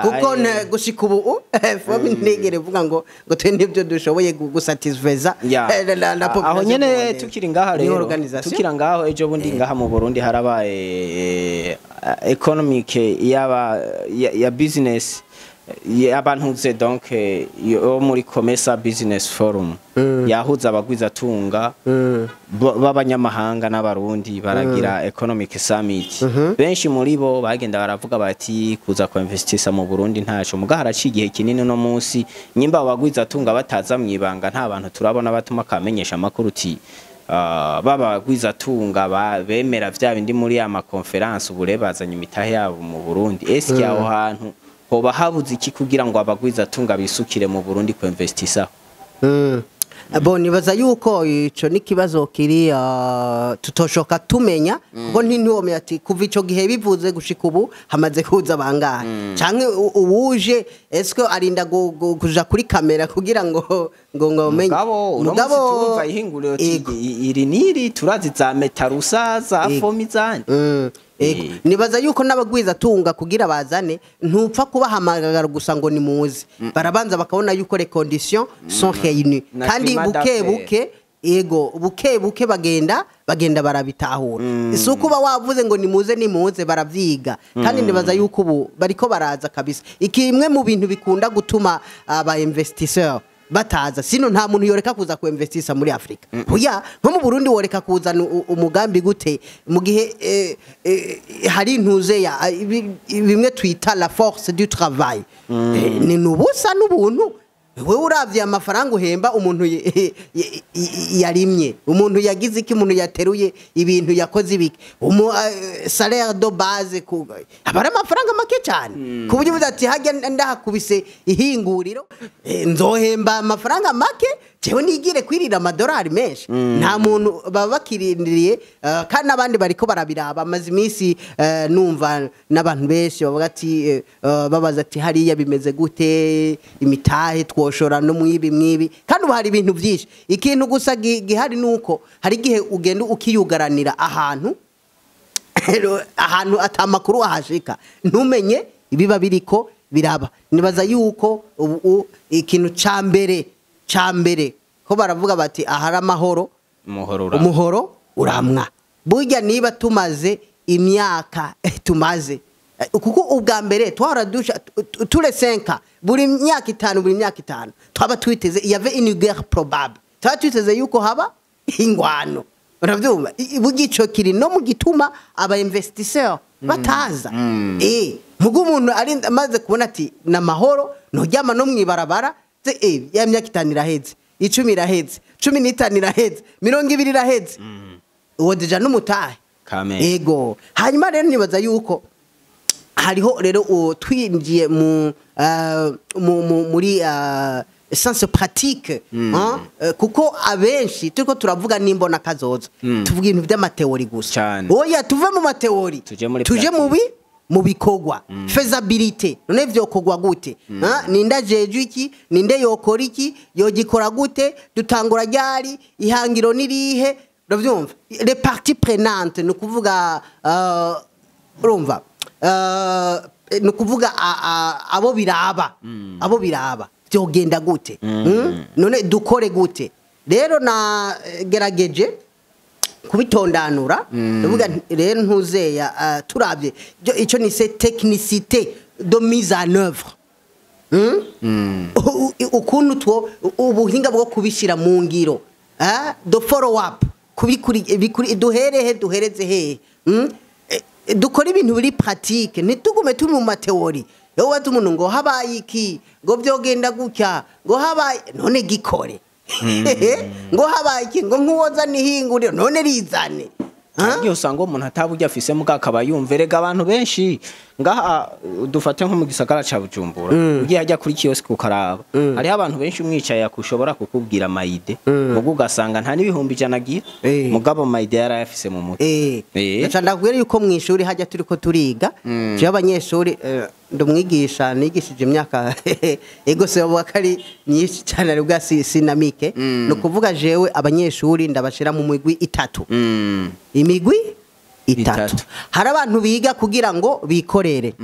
kuko gushika ubu fomi negere vuga ngo twe nibyo dushoboye gusatisfeza aho nyene tukiri ngaha rero tukira ngaho ejo bundi ngaha mu Burundi harabaye economic ya business abantu donc yo muri Commerce Business Forum yahuza abagwiza tunga b'abanyamahanga n'abarundi baragira economic summit benshi muri bo bagenda baravuga bati kuza ko investisa mu Burundi ntaco muga haraci igihe kinini no munsi nyimba abagwiza tunga bataza mwibanga nta bantu turabona batuma kamenyesha makuru uti babagwiza tunga bemera vya bindi muri ama conference uburebazanye imitahe yabo mu Burundi eski aho hantu hoba habuze iki kugira ngo abagwiza tunga bisukire mu Burundi ko investisa Abo nibaza yuko ico nikibazo kiri tutoshoka tumenya kuko ntiwomeye ati kuva ico gihe bivuze gushika ubu hamaze kuza bangahe canke ubuje eske arinda kuja kuri kamera kugira ngo menye mugabo tumva ihinguriro iri niri turazi za metarusa za fomizani nibaza yuko n'abagwiza tunga kugira bazane ntupfa kubahamagara gusa ngo ni muzi barabanza bakabona yuko les conditions sont réunies kandi buke bagenda barabitahura isuko ba wavuze ngo ni muze baravyiga kandi nibaza yuko ubu bariko baraza kabisa ikimwe mu bintu bikunda gutuma aba investisseurs bataza sino nta muntu yoreka kuza ku investisa muri Afrika oya nko mu Burundi woreka kuzana umugambi gute mu gihe hari intuze ya bimwe twita la force du travail ni nubusa n'ubuntu we uravye amafaranga uhemba umuntu yarimye umuntu yagize iki umuntu yateruye ibintu yakoze ibiki salaire de base abara amafaranga make cyane kuburyo ati hajya ndahakubise ihinguriro nzohemba amafaranga make jewe nigire kwirira amadolari menshi nta muntu baba bakirindiriye kandi nabandi bariko barabiraba amazi imisi numva n'abantu benshi bavuga ati babaza ati hariya bimeze gute imitahe twoshora no mwibi kandi ubu hari ibintu byinshi ikintu gusa gihari nuko hari igihe ugenda ukiyugaranira ahantu atamakuru ahashika ntumenye ibiba biriko biraba nibaza yuko ikintu cambere ko baravuga bati ahari amahoro umuhoro uramwa burya niba tumaze imyaka tumaze kuko ubwa mbere twaradusha tous les 5 ans buri myaka 5 twaba twiteze yave une guerre probable twaba twiteze yuko haba ingwano uravyumva bugico kiri no mu gituma aba investisseurs bataza mugo umuntu ari amaze kubona ati na mahoro no ryama no mwibarabara ya myaka 5 iraheze 10 iraheze 15 iraheze 20 iraheze uwo deja n'umutahe ego hanyuma rero nibaza yuko hariho rero twinjiye muri sens pratique kuko abenshi turiko turavuga n'imbonakazoza tuvuga ibintu by'amateori gusa oya tuve mu mateori tuje mu bikogwa faisabilité none vyokogwa gute ninda jeju iki ninde yokora iki yogikora gute dutangura ryari ihangiro nirihe uravyumva les parties prenantes no kuvuga urumva no kuvuga abo biraba byogenda gute none dukore gute rero na gerageje kubitondanura ndavuga rero ntuzeya turabye ico ni se technicité de mise en œuvre ukuntu two ubuhinga bwo kubishira mu ngiro do follow up kubikuri duhereze he dukora ibintu biri pratique ntitugume turi mu mateori yo wazi umuntu ngo habaye iki ngo byogenda gutya ngo habaye none gikore ngo habaye iki ngo nkuwoza nihinguriro none rizane iyo usanga umuntu ataburya afise muga akaba yumverega abantu benshi ngaha dufate nko mu gisagara ca Bujumbura ugiye hajya kuri kiosk ukaraba hari abantu benshi umwicaye yakushobora kukubwira mayide mugo ugasanga nta n'ibihumbi 100 agira mugabo mayide yarayafise mu mutwe ndakubwira yuko mu ishuri hajya turiko turiga je abanyeshuri ndumwigisha nigishije imyaka ego se bakari nyinshi cyane ari bwa sinamike no kuvuga jewe abanyeshuri ndabashira mu migwi 3 imigwi 3 hari abantu biga kugira ngo bikorere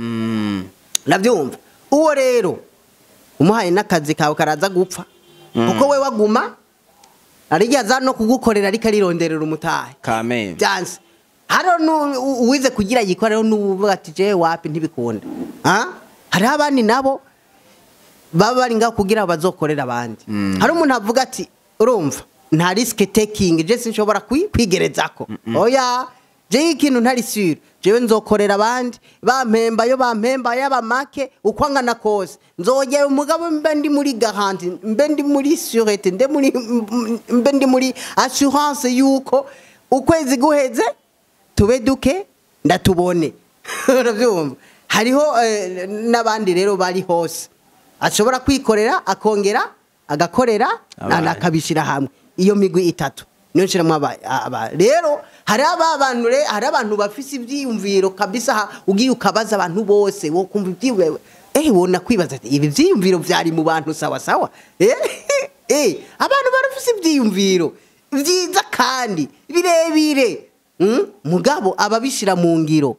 navyumva uwo rero umuhaye nakazi kawe karaza gupfa kuko we waguma ariyaza no kugukorera ariko arironderera umutahe kame dance haro uwize kugira yikorero n'uvuga ati je wapi ntibikunda hari abandi nabo baba bari ngaho kugira bazokorera abandi hari umuntu avuga ati urumva nta risk taking je sinshobora kwigerezako oya je ikintu ntari sure jewe nzokorera abandi bampemba y'abamake ukwangana kose nzogera umugabo mbe ndi muri garantie mbe ndi muri sûreté mbe ndi muri assurance yuko ukwezi guheze tube duke ndatubone uravyumva hariho nabandi rero bari hose ashobora kwikorera akongera agakorera akabishira hamwe iyo migwi 3 niyo nshiramo aba rero hari abantu bafise ivyiyumviro kabisa ugiye ukabaza abantu bose wo kumva ibyiwe wona kwibaza ati ibi vyiyumviro vyari mu bantu sawa sawa abantu barafise ivyiyumviro vyiza kandi birebire mugabo ababishira mu ngiro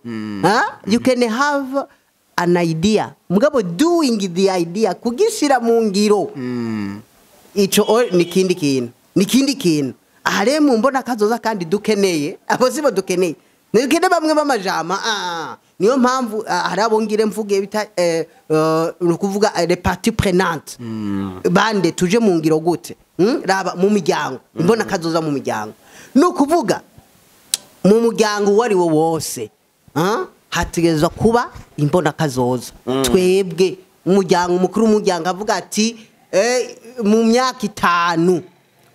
you can have an idea mugabo doing the idea kugishira mu ngiro ico ni kindi kintu ahare mu Imbonakazoza kandi dukeneye abo sibo dukeneye nikene bamwe bamajama niyo mpamvu harabongire mvuge bita nukuvuga les parties prenantes bande tuje mu ngiro gute raba mu miryango Imbonakazoza mu miryango nukuvuga mu muryango wari wo wose hategezwa kuba Imbonakazoza twebwe umuryango umukuru w'umuryango avuga ati mu myaka 5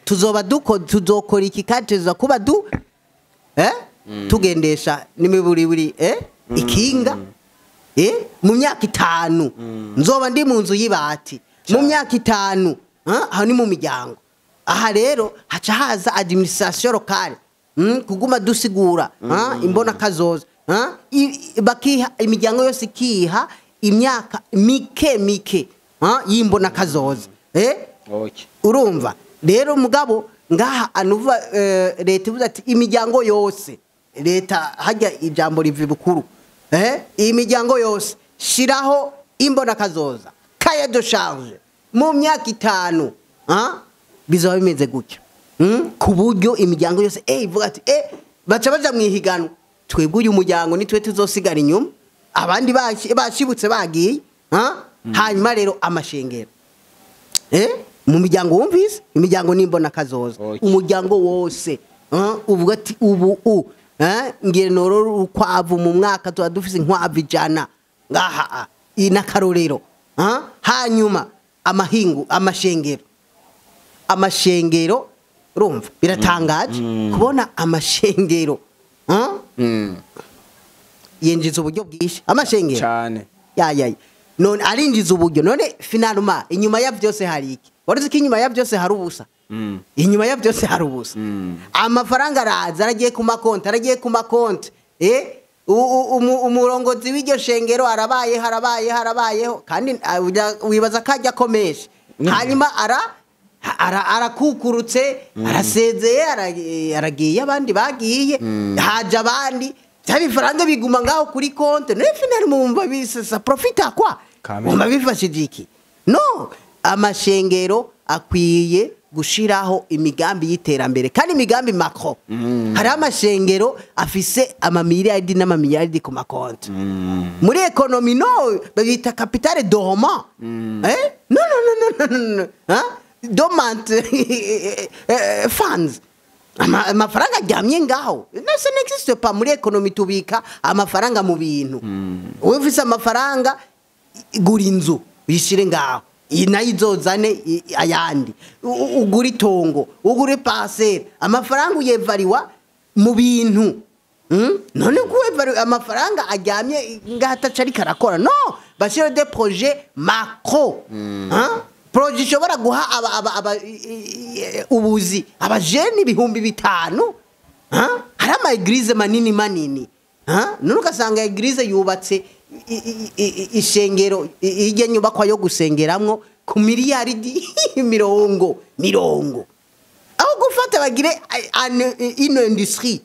tuzoba tuzokora iki kateza kuba tugendesha nimiburi ikinga mu myaka 5 nzoba ndi mu nzu y'ibati mu myaka 5 aho ni mu miryango aha rero haca haza administration locale kuguma dusigura Imbonakazoza bakiha imiryango yose ikiha imyaka mike y'Imbonakazoza urumva rero mugabo ngaha anuva leta ivuze ati imiryango yose leta hajya ijambo rivi bukuru imiryango yose shiraho Imbonakazoza cahier de charge mu myaka 5 bizoba bimeze gutyo ku buryo imiryango yose ivuga ati baca baja mwihiganwa twebwe uyu muryango nitwe tuzosigara inyuma abandi bashibutse bagiye hanyuma rero amashengero mu miryango wumvise imiryango n'Imbonakazoza umuryango wose uvuga ati ubu ngire nororo ukwavu mu mwaka tuba dufise inkwavu 100 ngaha inakarorero hanyuma amashengero urumva biratangaje kubona amashengero yenjiza uburyo bwishi amashengero cyane none arinjiza uburyo none finaluma inyuma ya byose hari iki waruzi ko inyuma ya byose hari ubusa inyuma ya byose hari ubusa amafaranga araza aragiye ku makonti umurongozi w'iryo shengero harabayeho kandi wibaza kajya komesha hanyuma arakukurutse arasezeye aragiye abandi bagiye haje abandi cyari biguma ngaho kuri konti ne finali mumva bisa profita kwa mumva bifashije iki no amashengero akwiye gushiraho imigambi y'iterambere kandi imigambi macro hari amashengero afise amamiliyardi n'amamiliyardi ku makonti muri ekonomi no babita capitale dormant no dormant funds amafaranga aryamye ngaho ça n'existe pas muri ekonomi tubika amafaranga mu bintu wowe ufise amafaranga gura inzu uyishire ngaho iyi nayo izozane ayandi ugura itongo ugura parcelle amafaranga uyevariwa mu bintu none kuevariwa amafaranga aryamye ngaho atacari karakora no bashire des projets macro projet ishobora guha ubuzi abajeni ibihumbi 5 hari ama eglise manini none ugasanga eglise yubatse ishengero ijye nyubakwa yo gusengeramwo ku miliyaridi 50 aho gufata bagire ino industrie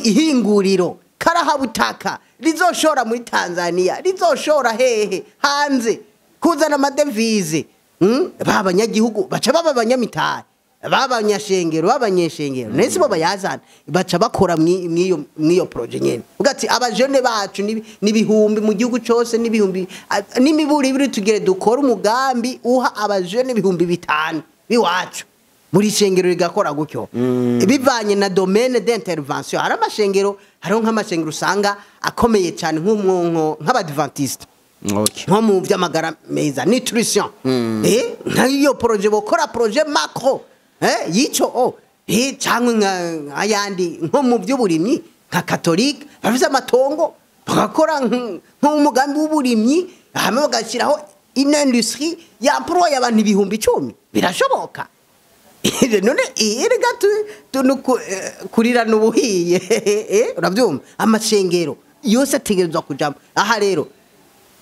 ihinguriro karahabutaka rizoshora muri Tanzania rizoshora hehe hanze kuzana amadevize babanyagihugu baca baba abanyamitari babanyashengero babanyeshengero nese bo bayazana baca bakora mwiyo project nyene ugati abajene bacu nibihumbi mu gihugu cyose nibihumbi nimiburi ibiri tugere dukora umugambi uha abajene ibihumbi 5 biwacu muri shengero rigakora gutyo bivanye na domaine d'intervention hari amashengero hari nk'amashengero usanga akomeye cyane nk'abadventiste nko mu by'amagara meza nutrition nk'iyo projet bokora projet macro yico cyangwa ayandi nko mu by'uburimyi nka catholique bafite amatongo bagakora nk'umugambi w'uburimyi hamwe bagashiraho une industrie y'emploi y'abantu ibihumbi 10 birashoboka none erega kurira n'ubuhiye urabyumva amashengero yose ategerezwa kujamo aha rero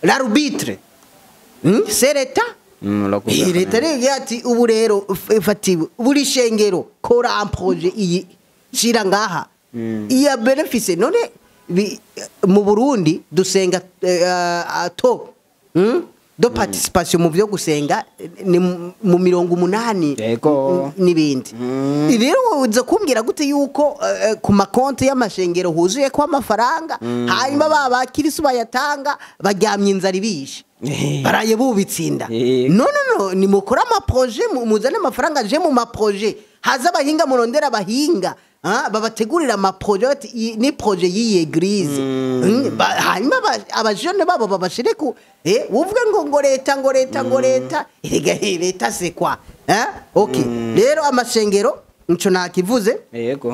l'arbitre c'est l'état leta rero yati ubu rero fatiwe buri shengero kora un projet iyi shira ngaha iya benefice none mu Burundi dusenga do participation mu byo gusenga ni mu 80 yego nibindi rero uza kumbwira gute yuko ku makonti y'amashengero huzuye kwa amafaranga hanyuma baba kirisu bayatanga baryamye inzari bishe baraye bubitsinda no ni mukora ama projet muzane amafaranga je mu ma projet haza abahinga murondera abahinga babategurira ama projet ni projet yi eglise hanyuma abajene babo babashire ku uvuge ngo leta leta c'est quoi okay rero amashengero nico nakivuze yego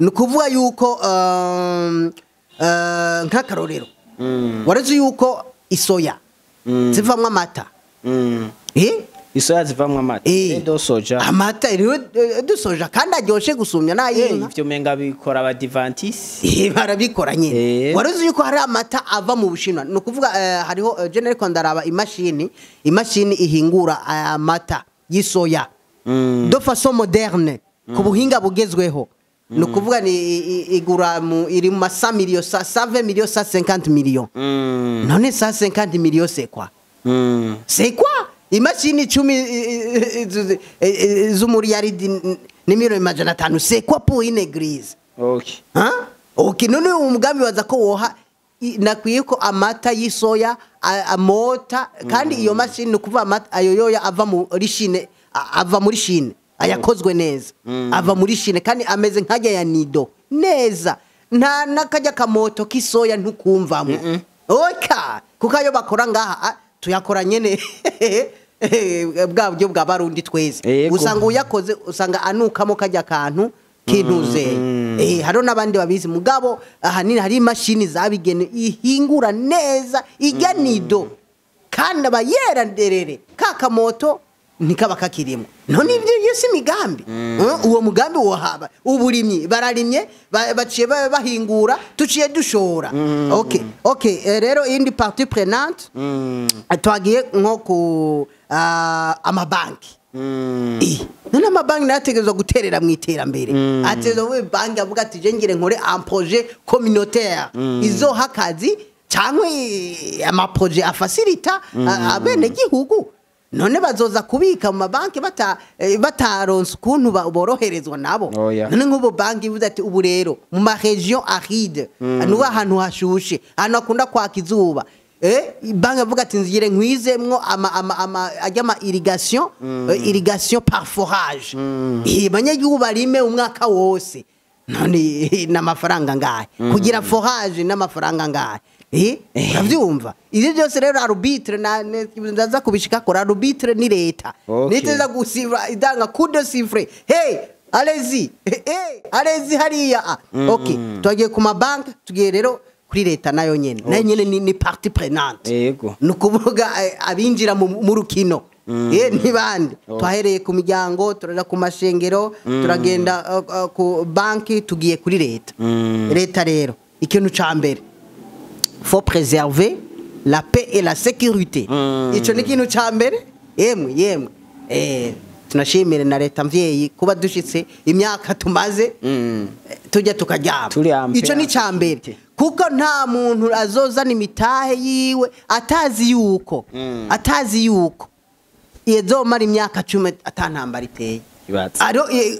nukuvuga yuko nk'akarorero warazi yuko isoya zivamwe amata isoya zivamwe amata do soja amata do soja kandi aryoshe gusumya nayinka ivyo menga bikora abadventiste barabikora nyine warazi yuko hari amata ava mu Bushinwa no kuvuga hariho general kondaraba imashini ihingura amata y'isoya de façon moderne ku buhinga bugezweho no kuvuga ni igura iri mu 100 millions 120 millions 150 millions none 150 millions c'est quoi imashini 10 z'umuriyaridi ni miliyoni 500 c'est quoi pour une église okay none umugambi waza ko woha nakwiye ko amata y'isoya amota kandi iyo mashini kuva amata ayo yoya ava muri Chine ayakozwe neza ava muri Chine kandi ameze nkajya ya nido neza nta nakajya kamoto kisoya ntukumvamo kuko ayo bakora ngaha tuyakora nyene bwa buryo bwa barundi tweze usanga uyakoze usanga anukamo kajya kantu kintuze haro nabandi babizi mugabo ahanini hari imashini zabigene ihingura neza ijya nido kandi abayera nderere kakamoto nikaba kakirimo none ibyo yose migambi uwo mugambi wohaba uburimyi bararimye baciye bahingura tuciye dushora okay rero indi partie prenante twagiye nko ku amabanki none amabanki nategerezwa guterera mu iterambere atezo we banki avuga ati je ngire nkore un projet communautaire izo hakazi cyangwa ama projet afacilita abene gihugu none bazoza kubika mu mabanki bataronse ukuntu boroherezwa nabo none nk'ubu banki ivuze ati ubu rero mu ma region aride nuba ahantu hashushe ahantu akunda kwaka izuba banki avuga ati nzigire nkwizemwo ama irrigation par forage banyagihugu barime umwaka wose none n'amafaranga ngahe kugira forage n'amafaranga ngahe uravyumva ivyo byose rero arbitre ndaza kubishika ko arbitre ni leta niteza gusivra idanga kude sifre allez hariya okay twagiye ku mabank tugiye rero kuri leta nayo nyene ni partie prenante yego nukuvuga abinjira mu rukino ni bande twahereye ku miryango turaja ku mashengero turagenda ku banki tugiye kuri leta rero ikintu ca mbere faut préserver la paix et la sécurité ico ni kintu ca mbere yemwe tunashimire na leta mvyeyi kuba dushitse imyaka tumaze tujya tukaryama ico ni ca mbere kuko nta muntu azozana imitahe yiwe atazi yuko yezomara imyaka 10 atantambara iteye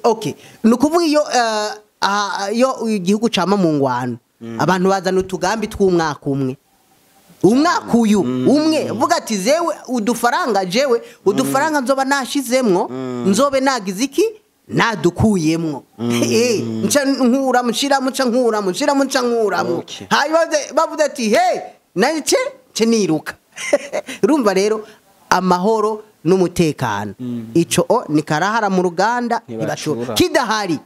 okay nukuvuga iyo igihugu cama mu ngwano abantu bazana utugambi tw'umwaka umwe umwe vuga ati zewe udufaranga nzoba nashizemwo nzobe nagize iki nadukuyemwo nca nkura bavuze ati nace niruka urumva rero amahoro n'umutekano ico ni karahara mu ruganda ntibashobora kidahari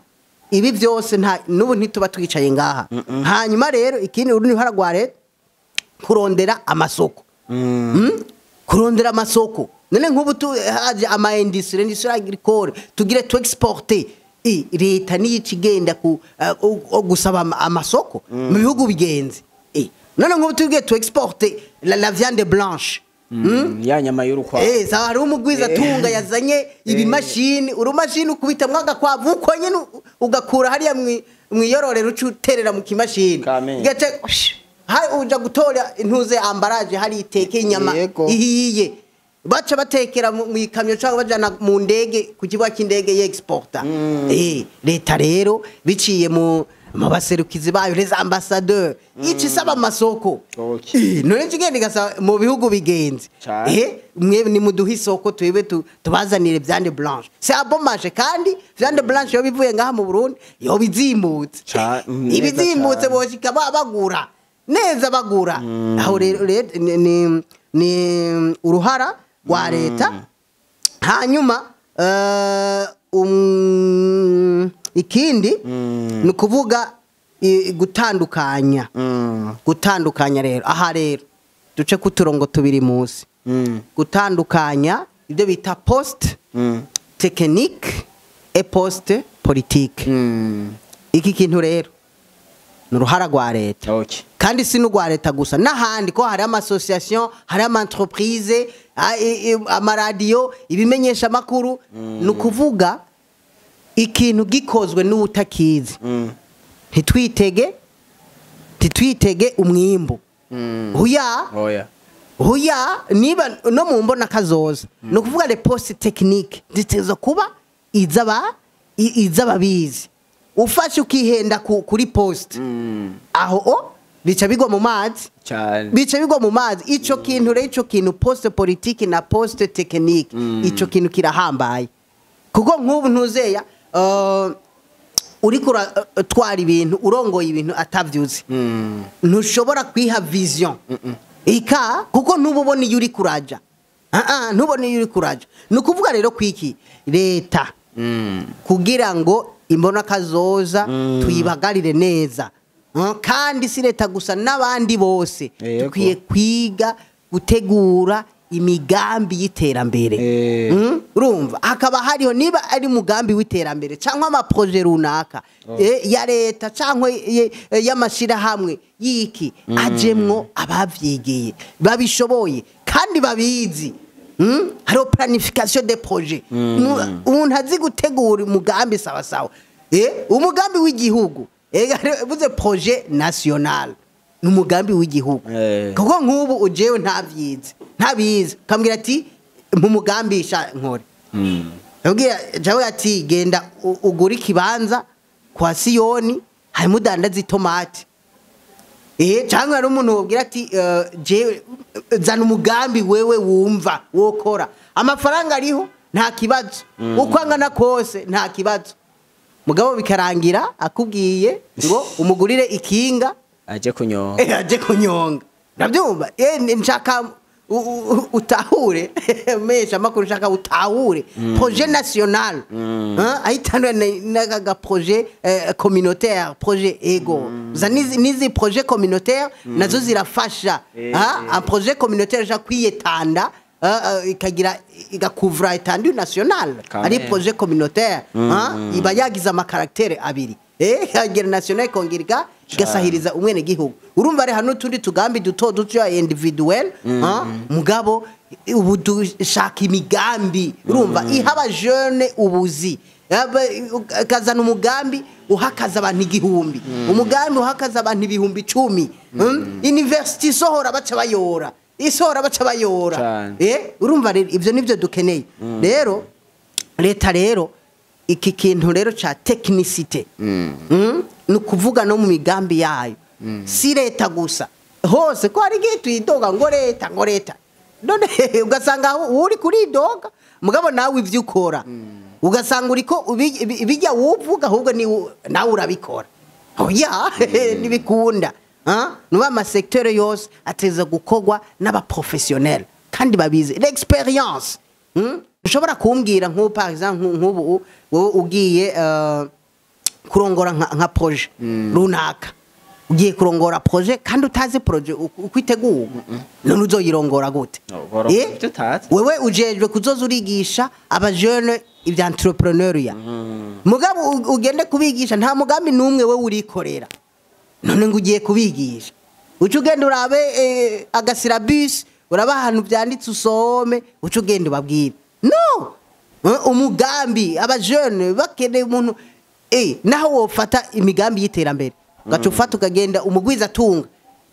ibi byose nubu ntituba twicaye ngaha hanyuma rero ikindi uri haragwa leta kurondera amasoko none nk'ubu haje ama industrie agricole tugire tu exporter leta niyo ikigenda gusaba amasoko mu bihugu bigenze none nk'ubu tugire tu exporter la viande blanche ya nyama y'urukwa hari umugwiza tunga yazanye ibimashini urumashini ukubita mwagakwavu uko nyene ugakura hariya mwiyororero uterera mu kimashini gace hari uja gutora intuze ambaraje hari iteke inyama ihiye baca batekera mu ikamyo cyangwa bajana mu ndege ku kibuga cy'indege y'exporta leta rero biciye mu baserukizi bayo les ambassadeurs ici saba amasoko none kigende gasa mu bihugu bigenze mwe ni muduha isoko twebe tubazanire viande blanche c'est un bon marché kandi viande blanche yo bivuye ngaha mu Burundi yo bizimbutse ibizimbutse boshika bagura neza bagura aho rero ni uruhara rwa leta hanyuma ikindi ni kuvuga gutandukanya rero aha rero duce kuturongo tubiri musi gutandukanya ibyo bita post technique et post politique iki kintu rero nuruhara rwa leta kandi si n'urwa leta gusa n'ahandi ko hari amasosiyasiyo hari amaentreprise amaradiyo ibimenyesha makuru ni ukuvuga ikintu gikozwe n'ubutakizi ntitwitege umwimbu huya niba no mu Imbonakazoza ni ukuvuga le poste technique ziteza kuba iz'ababizi ufashe ukihenda kuri poste aho bica bigwa mu mazi ico kintu rero ico kintu poste politique na poste technique ico kintu kirahambaye kuko nk'ubu ntuzeya uri twara ibintu urongoye ibintu atavyuzi ntushobora kwiha vision kuko ntububona iyo uri kuraja ntubona iyo uri kuraja ni ukuvuga rero kwiki leta kugira ngo Imbonakazoza tuyibagarire neza kandi si leta gusa n'abandi bose dukwiye kwiga gutegura imigambi y'iterambere urumva hakaba hariho niba ari mugambi w'iterambere cyangwa amaproje runaka ya leta cyangwa y'amashira hamwe yiki ajemwo abavyegeye babishoboye kandi babizi hari planification des projets umuntu azi gutegura umugambi sawa umugambi w'igihugu buze projet national n'umugambi w'igihugu kuko nk'ubu ujewe ntabizi kambwira ati mu mugambisha nkore yabwiye jawe ati genda ugura ikibanza kwa Siyoni harimo udandaza itomati cyangwa ari umuntu wabwira ati je zana umugambi wewe wumva wokora amafaranga ariho nta kibazo uko angana kose nta kibazo mugabo bikarangira akubwiye ngo umugurire ikinga aje kunyonga nabyumva nshaka utahure mesha makuru nshaka utahure projet national ahitano na projet communautaire projet ego nizi projet communautaire nazo zirafasha un projet communautaire ja kwiyetanda ikagira igakuvra etendu national ari projet communautaire iba yagize amakaraktere abiri hagira national kongirika gasahiriza umwene gihugu urumva ari hano tundi tugambi duto ya individuel mugabo ubu dushaka imigambi urumva ihaba jeune ubuzi kazana umugambi uhakaza abantu igihumbi umugambi uhakaza abantu ibihumbi 10 university sohora baca bayora isora baca bayora urumva rero ivyo nivyo dukeneye rero leta rero iki kintu rero cha technicité nukuvuga no mu migambi yayo si leta gusa hose ko ari gitu idoga ngo leta none ugasanga uri kuri idoga mugabo nawe ivyo ukora ugasanga uriko bijya wuvuga ahubwo ni nawe urabikora oya nibikunda nuba ama secteur yose ateza gukogwa n'aba professionnel kandi babize l'expérience ushobora kumbwira nko par exemple nk'ubu wowe ugiye kurongora nka projet runaka ugiye kurongora projet kandi utazi projet ukwitegura none uzoyirongora gute wewe ujejwe kuzoza urigisha aba jeune ibya entrepreneuria mugabo ugende kubigisha nta mugambi numwe we urikorera none ngo ugiye kubigisha ucu ugenda urabe agasirabus uraba ahantu byanditse usome ucu ugenda ubabwira no umugambi aba jeune bakeneye umuntu naho wofata imigambi y'iterambere gacu ufata ukagenda umugwiza tunga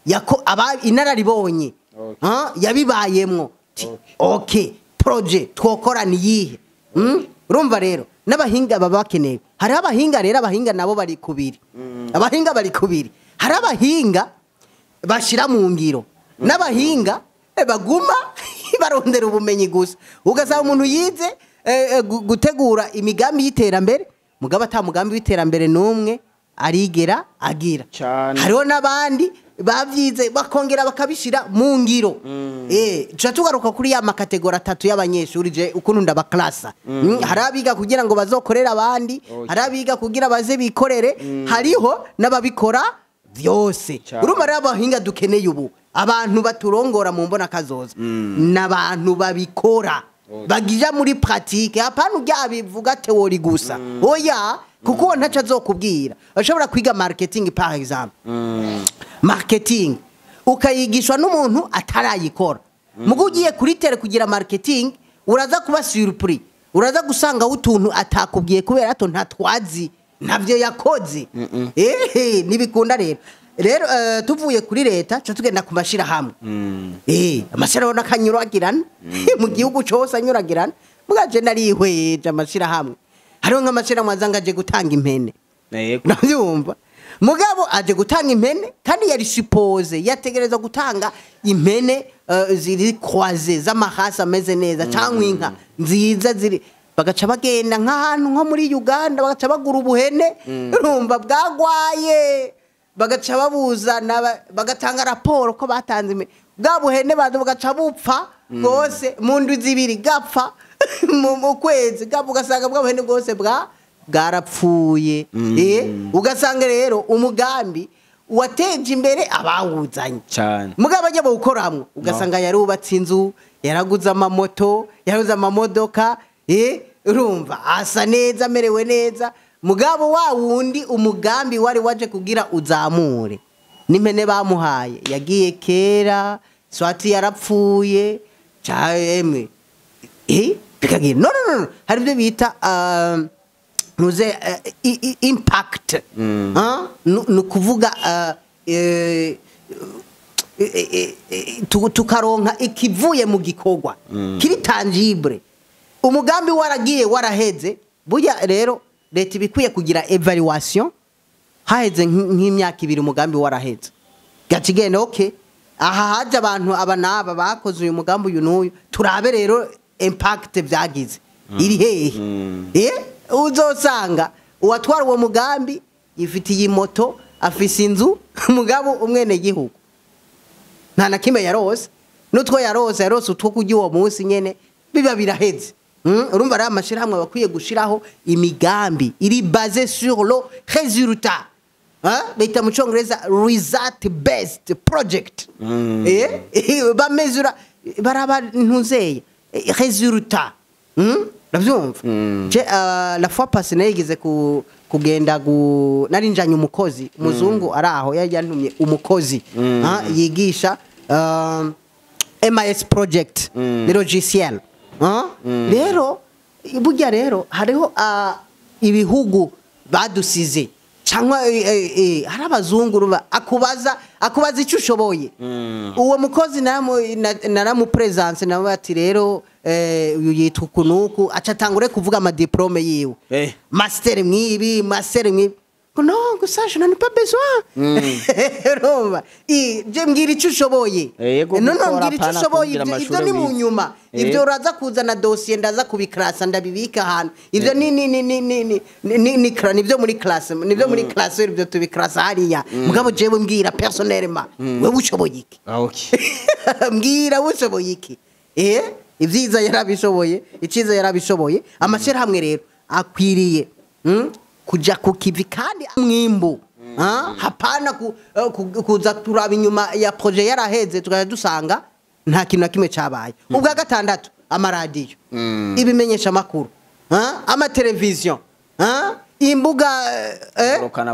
yako aba inararibonye yabibayemwo okay project twokora ni yihe urumva rero n'abahinga baba bakeneye hari abahinga rero abahinga nabo bari kubiri abahinga bari kubiri hari abahinga bashira mu ngiro n'abahinga baguma barondera ubumenyi gusa ugasaba umuntu yize gutegura imigambi y'iterambere mugabo ata mugambi w'iterambere numwe arigera agira hariho nabandi bavyize bakongera bakabishira mu ngiro tugaruka kuri ya makategori 3 y'abanyeshuri je ukuntu ndaba class harabiga kugira ngo bazokorera abandi harabiga kugira baze bikorere hariho nababikora vyose urumva rero abahinga dukeneye ubu abantu baturongora mu Imbonakazoza n'abantu babikora bagija muri pratique apana ujyabivuga teori gusa oya kuko ntaca azokubwira ashobora kwiga marketing par exemple marketing ukayigishwa n'umuntu atarayikora mugo ugiye kuri tele kugira marketing uraza kuba surpris uraza gusanga utuntu atakubwiye kubera ato ntatwazi navyo yakoze nibikunda rero tuvuye kuri leta cyo tugenda kumashira hamwe amashira ona kanyuragirana mu gihugu cyose anyuragirana mugaje narihweje amashira hamwe hariho nk'amashira mwanzanga aje gutanga impene nabyumva mugabo aje gutanga impene kandi yari suppose yategereza gutanga impene ziri croisées z'amahasa ameze neza cyangwa inka nziza ziri bagaca bagenda nk'ahantu nko muri Uganda bagaca bagura ubuhene urumva bwagwaye bagaca babuzana bagatanga raporo ko batanze bwa buhene bazo bagaca bupfa bwose mu ndwi zibiri gapfa mu kwezi ugasanga bwa buhene bwose bwarapfuye ugasanga rero umugambi wateje imbere abawuzanye cyane mugabo ajya bawukoramwo ugasanga yarubatse inzu yaraguze amamoto yaruze amamodoka urumva asa neza amerewe neza mugabo wa wundi umugambi wari waje kugira uzamure n'impene bamuhaye yagiye kera swati yarapfuye cyane bikagira no hari byo bita nuze impact nukuvuga tukaronka ikivuye mu gikorwa kiri tangible umugambi waragiye waraheze burya rero leta ibikwiye kugira evaluation haheze nk'imyaka 2 umugambi waraheze gacigene okay aha haje abantu abanaba bakoze uyu mugambi uyu n'uyu turabe rero impact byagize iri hehe uzosanga uwatwara uwo mugambi yifitiye moto afise inzu umugabo umwene gihugu nta nakime yarose nutwo yarose utwo kujya uwo munsi nyene biba biraheze urumva ari amashirahamwe bakwiye gushiraho imigambi iri basé sur le résultat bita mu cyongereza result based project bamezura baraba ntuzeye résultat ndavyumva la fois passée nigeze kugenda narinjanye umukozi umuzungu araho yantumye umukozi yigisha MIS project ni logiciel rero burya rero hariho ibihugu badusize cyangwa hari abazungu akubaza icyo ushoboye uwo mukozi naramu presence nawe ati rero uyu yitwa kunuku acatangure kuvuga ama diplome yiwe master mwibi non que ça je n'en ai pas besoin roba je mbwira icyo ushoboye non mbwira icyo ushoboye ibyo ni mu nyuma ibyo uraza kuzana dossier ndaza kubikrasa ndabibika ahantu ibyo ni kran ibyo muri classe ibyo tubikrasa hariya mugabo jewe mbwira personnellement wewe ushoboye iki okay mbwira ushoboye iki ibyiza yarabishoboye iciza yarabishoboye amashera hamwe rero akwiriye kuja kukivi kandi mwimbu hapana kuza turaba inyuma ya projet yaraheze tugaje dusanga nta kintu nakimwe cabaye ubwa gatandatu amaradiyo ibimenyesha makuru ama television imbuga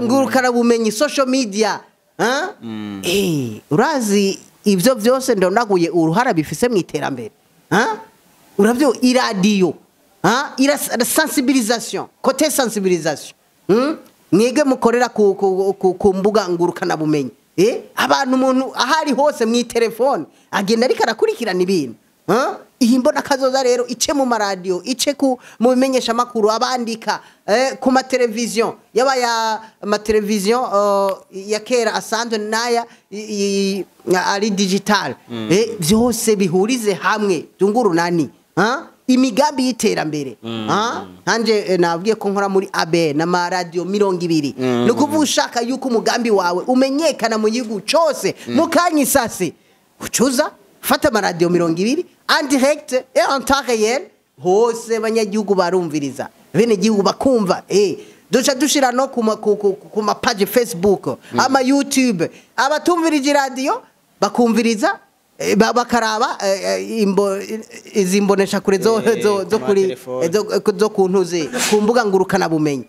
ngurukana bumenyi social media urazi ivyo byose ndonaguye uruhara bifise mu iterambere uravyo iradiyo ira sensibilisation côté sensibilisation mwege mukorera ku mbuga ngurukana bumenyi abantu umuntu ahari hose mu telefone agenda ariko arakurikirana ibintu Imbonakazoza rero ice mu maradiyo ice mu bimenyesha makuru abandika ku ma television yaba ya ma television ya kera asanzwe naya ari digital byose bihurize hamwe tungurunani imigambi y'iterambere hanje nabwiye ko nkora muri AB na ma radio 200 no kuvushaka yuko umugambi wawe umenyekana mu gihugu cyose mukanyisase ucuza fata ma radio 200 en direct et en temps réel hose banyagihugu barumviriza bene gihugu bakumva duca dushira no ku ma page Facebook ama YouTube abatumvirije radio bakumviriza bakaraba izimbonesha kure zo kuri zo kuntuze kumbuga ngurukana bumenyi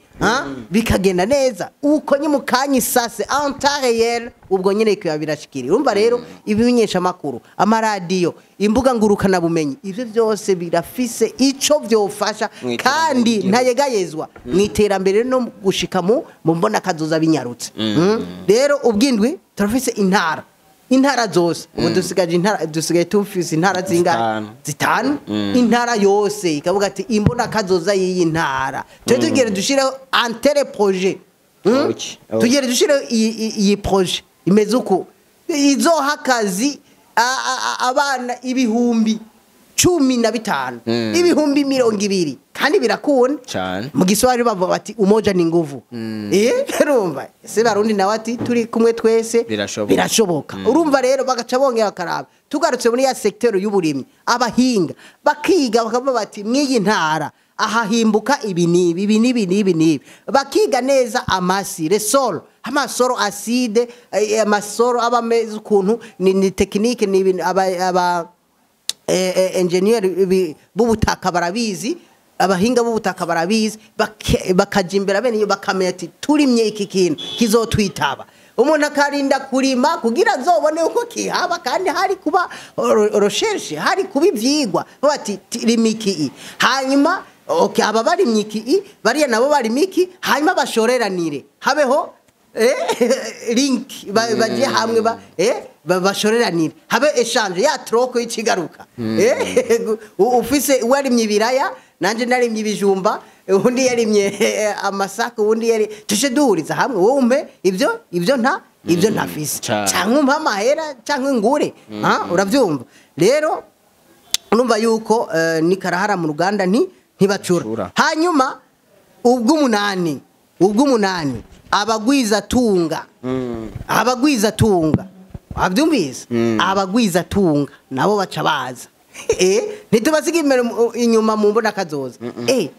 bikagenda neza uko nyimukanye sase en temps réel ubwo nyine kiba birashikiri urumva rero ibimenyesha makuru amaradiyo imbuga ngurukana bumenyi ivyo byose birafise ico vyofasha kandi ntayegayezwa mwiterambere no gushika mu Imbonakazoza binyarutse rero ubwindwi turafise intara zose dusigaje intara dusigaye tufise intara zitanu intara yose ikavuga ati Imbonakazoza yiyi ntara tugere dushire antere projet tugere dushire iyi projet imeze uko izoha akazi abana ibihumbi 15 ibihumbi 200 kandi birakunda cyane mu Giswahili bavuga bati umoja ni nguvu urumva se barundi nawe ati turi kumwe twese birashoboka urumva rero bagaca bongera bakaraba tugarutse muri ya secteur y'uburimyi abahinga bakiga bakavuga bati mwiyi ntara ahahimbuka ibi bakiga neza amasi resol amasoro acide amasoro abameze ukuntu ni technique ni ibintu aba engineer b'ubutaka barabizi abahinga b'ubutaka barabizi bakajimbera bene bakamenya ati turimye iki kintu kizotwitaba umuntu akarinda kurima kugira azobone uko kihaba kandi hari kuba recherche hari kuba ivyigwa bati rimiki hanyuma okay aba bari myiki bari nabo bari miki hanyuma bashoreranire habeho link bagiye hamwe bashoreranira habe echange ya troko y'ikigaruka ufise warimye ibiraya nanje narimye ibijumba undi yarimye amasaka undi yari tushe duhuriza hamwe wumpe ibyo ntafise cyangwa umpa amahera cyangwa ngure uravyumva rero urumva yuko ni karahara mu ruganda ntibacura hanyuma ubw'umunani abagwiza tunga abyumvise abagwiza tunga nabo baca baza ntitubasiga inyuma mu Imbonakazoza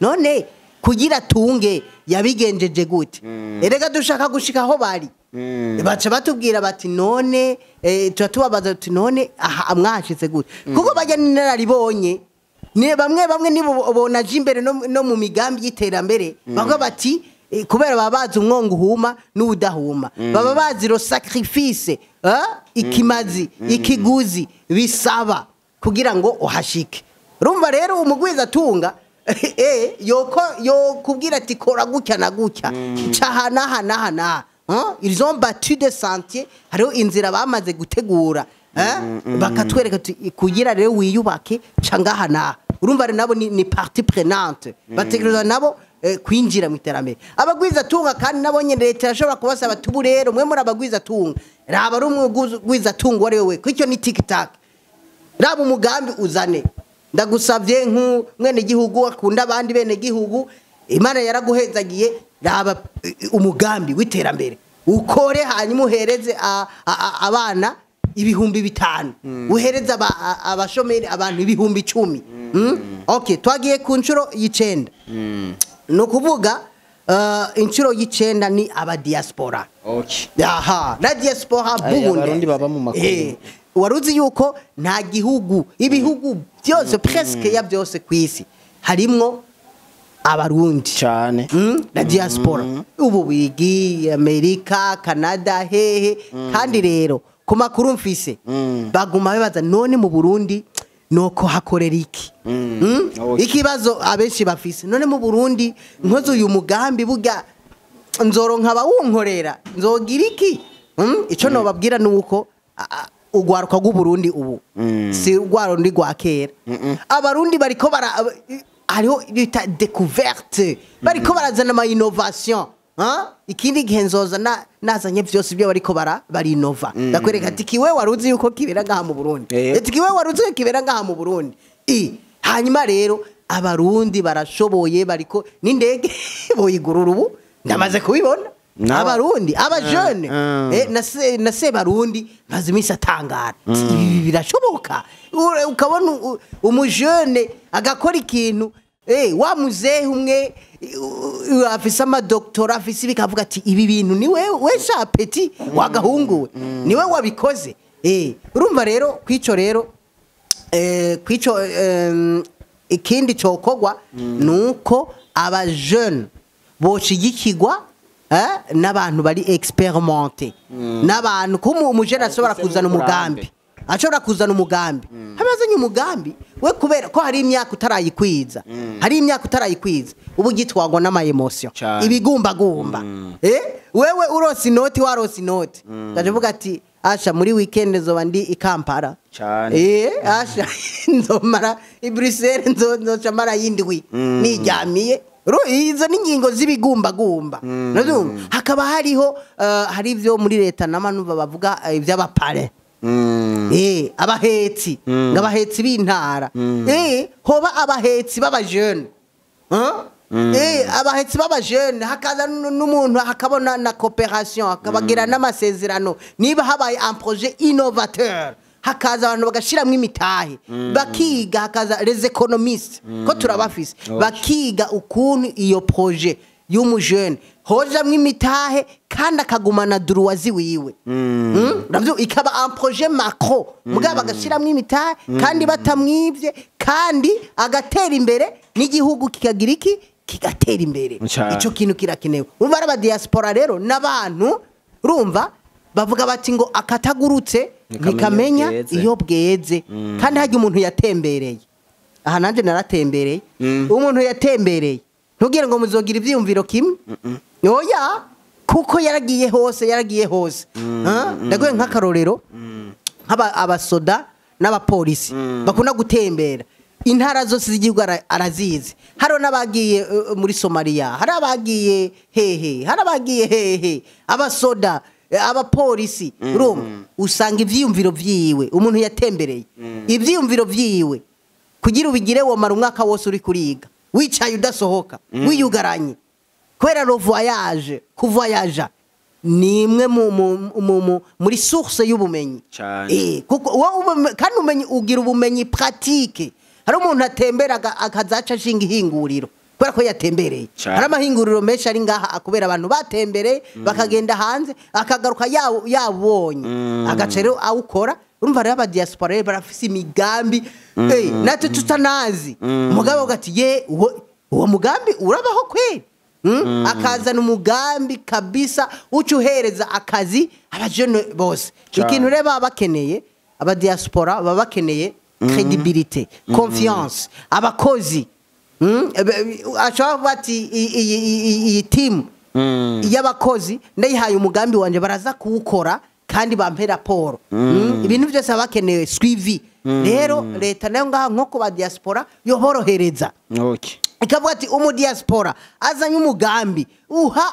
none kugira tunge yabigenjeje gute erega dushaka gushika aho bari baca batubwira bati none tubabaza tuti none aha mwashitse gute kuko bajya ninararibonye ni bamwe nibo bonaje imbere no mu migambi y'iterambere bavuga bati kubera babazi umwongo uhuma n'udahuma baba bazi ro sacrifice ikimazi ikiguzi bisaba kugira ngo uhashike urumva rero umugwiza tunga yo kubwira ati kora gutya na gutya cahana ils ont battu des sentiers hariho inzira bamaze gutegura bakatwereka kugira rero wiyubake cangahana urumva rero nabo ni partie prenante bategereza nabo kwinjira mu iterambere abagwiza tunga kandi nabo nyene leta yashobora kubasaba tubu rero mwe muri abagwiza tunga raba ari umugwiza tunga wari we kwicyo ni TikTok raba umugambi uzane ndagusavye mwene gihugu akunda abandi bene gihugu Imana yaraguhezagiye raba umugambi w'iterambere ukore hanyuma uhereze abana ibihumbi 5 uhereza abashomeri abantu ibihumbi 10 okay twagiye ku nshuro y'icenda no kuvuga inshuro y'icenda ni aba diaspora okay aha na diaspora burundi baba mu makuru waruzi yuko nta gihugu ibihugu byose presque ya byose kwisi harimwo abarundi cyane na diaspora ubu wigi Amerika Canada hehe kandi rero ku makuru mfise baguma bibaza none mu Burundi noko hakorera iki ikibazo abenshi bafise none mu Burundi nkoze uyu mugambi burya nzoronka abawunkorera nzogira iki ico no babwira nuko ugwaruka rw'u Burundi ubu si ugwarundi rwa kera abarundi bariko hariho bita découverte bariko barazana ama innovation ikindi gihe nzoza nazanye byose byo bariko barinova ndakwereka ati kiwe waruzi yuko kibera ngaha mu Burundi ati kiwe waruzi yuko kibera ngaha mu Burundi hanyuma rero abarundi barashoboye bariko n'indege boyigurura ubu ndamaze kubibona abarundi abajene na se barundi maze imisi atangara ibi birashoboka ukabona umujene agakora ikintu wa muzehe umwe afise amadoktora afise bikavuga ati ibi bintu ni we shapeti wagahunguwe ni we wabikoze urumva rero kwico ikindi cokogwa nuko abajene boshigikirwa n'abantu bari experimenté n'abantu ko umujene ashobora kuzana umugambi hamazanye umugambi we kubera ko hari imyaka utarayikwiza ubu gitwagwa n'ama emotion ibigumbagumba wewe urose inoti warose inoti ndavuga ati asha muri weekend zoba ndi ikampara cyane asha nzomara i Bruxelles nzocamara yindwi nijyamiye izo n'ingingo z'ibigumbagumba hakaba hariho hari ivyo muri leta n'amanuva bavuga ivy'abapare abahetsi ngabahetsi b'intara hoba abahetsi b'abajene abahetsi b'abajene hakaza n'umuntu hakabona na coopération hakabagira n'amasezerano niba habaye un projet innovateur hakaza abantu bagashiramwe imitahe bakiga hakaza les économistes ko turabafise bakiga ukuntu iyo projet y'umujene hojamwe imitahe kandi akagumana droit wiwe navyo ikaba un projet macro mugaba bagashiramwe imitahe kandi batamwivye kandi agatera imbere n'igihugu kikagira iki kigatera imbere ico kintu kirakenewe urumva ari aba diaspora rero n'abantu urumva bavuga bati ngo akatagurutse ntikamenya iyo bweze kandi hajya umuntu yatembereye aha nanje naratembereye umuntu yatembereye ntugire ngo muzogira ivyiyumviro kimwe oya kuko yaragiye hose ndagoye nk'akarorero abasoda n'abapolisi bakunda gutembera intara zose z'igihugu arazizi haro n'abagiye muri Somalia hari abagiye hehe abasoda abapolisi urumva usanga ivyiyumviro vyiwe umuntu yatembereye ivyiyumviro vyiwe kugira ubigire wo mara umwaka wose uri kuriga wicaye udasohoka wiyugaranye kwera ro voyage nimwe muri source y'ubumenyi kuko kandi umenye ugira ubumenyi pratique hari umuntu atembera akazaca shinga ihinguriro kubera ko yatembereye hari amahinguriro menshi ari ngaha akubera abantu batembereye bakagenda hanze akagaruka yabonye agacero awukora urumva rero aba diaspora barafise imigambi natwe tutanazi mugabo gati uwo mugambi urabaho kweli akazana umugambi kabisa ucuhereza akazi abajene bose ikintu rero baba bakeneye aba diaspora baba bakeneye credibilité confiance abakozi ashobora bati iyi team y'abakozi ndayihaye umugambi wanje baraza kuwukora kandi bampe raporo ibintu byose bakeneye suivi rero leta nayo ngaha nko ku ba diaspora yoborohereza ikavuga ati diaspora azanye umugambi uha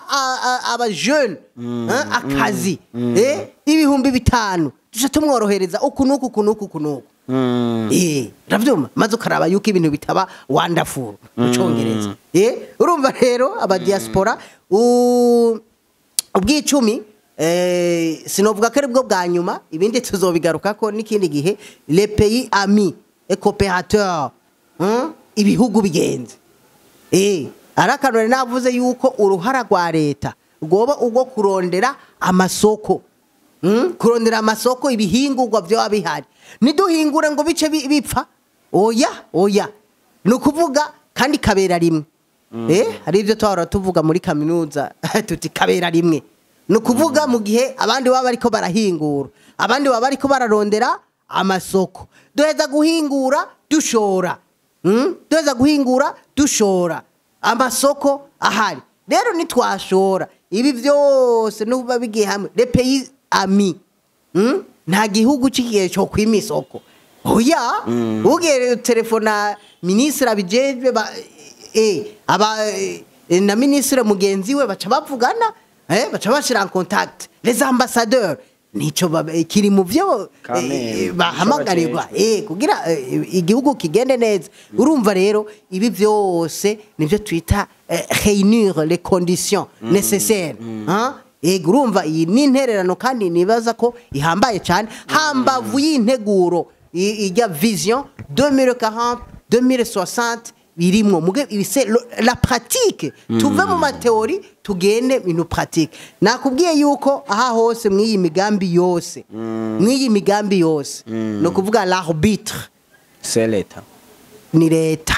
aba jeune akazi ibihumbi 5 tuje tumworohereza ukunuku ravyuma maze ukaraba yuko ibintu bitaba wonderful mu Congereza urumva rero aba diaspora ubwicumi sinovuga ko ari bwo bwa nyuma ibindi tuzobigaruka ko n'ikindi gihe les pays amis et coopérateurs ibihugu bigenze arakanone navuze yuko uruhara rwa leta rwoba ubwo kurondera amasoko ibihingurwa byo bihari niduhingura ngo bice bipfa oya nukuvuga kandi kabera rimwe hari ibyo twahora tuvuga muri kaminuza tuti kabera rimwe nukuvuga mu gihe abandi baba ariko barahingura abandi baba ariko bararondera amasoko duheza guhingura dushora amasoko ahari rero nitwashora ibi byose nuba bigiye hamwe les pays amis nta gihugu cikiye cyo kwimisoko oya ugere telefona ministre abijejwe na ministre mugenzi we baca bavugana baca bashira en contact les ambassadeurs nico kiri mu byo bahamagarirwa kugira igihugu kigende neza urumva rero ibi byose nivyo twita réunir les conditions nécessaires urumva iyi ni intererano kandi nibaza ko ihambaye cyane hambavu y'integuro ijya vision 2040 2060 birimwo muge ibise la pratique tuve mu mateori tugende minu pratique nakubwiye yuko aha hose mwiyi migambi yose no kuvuga l'arbitre c'est l'état ni leta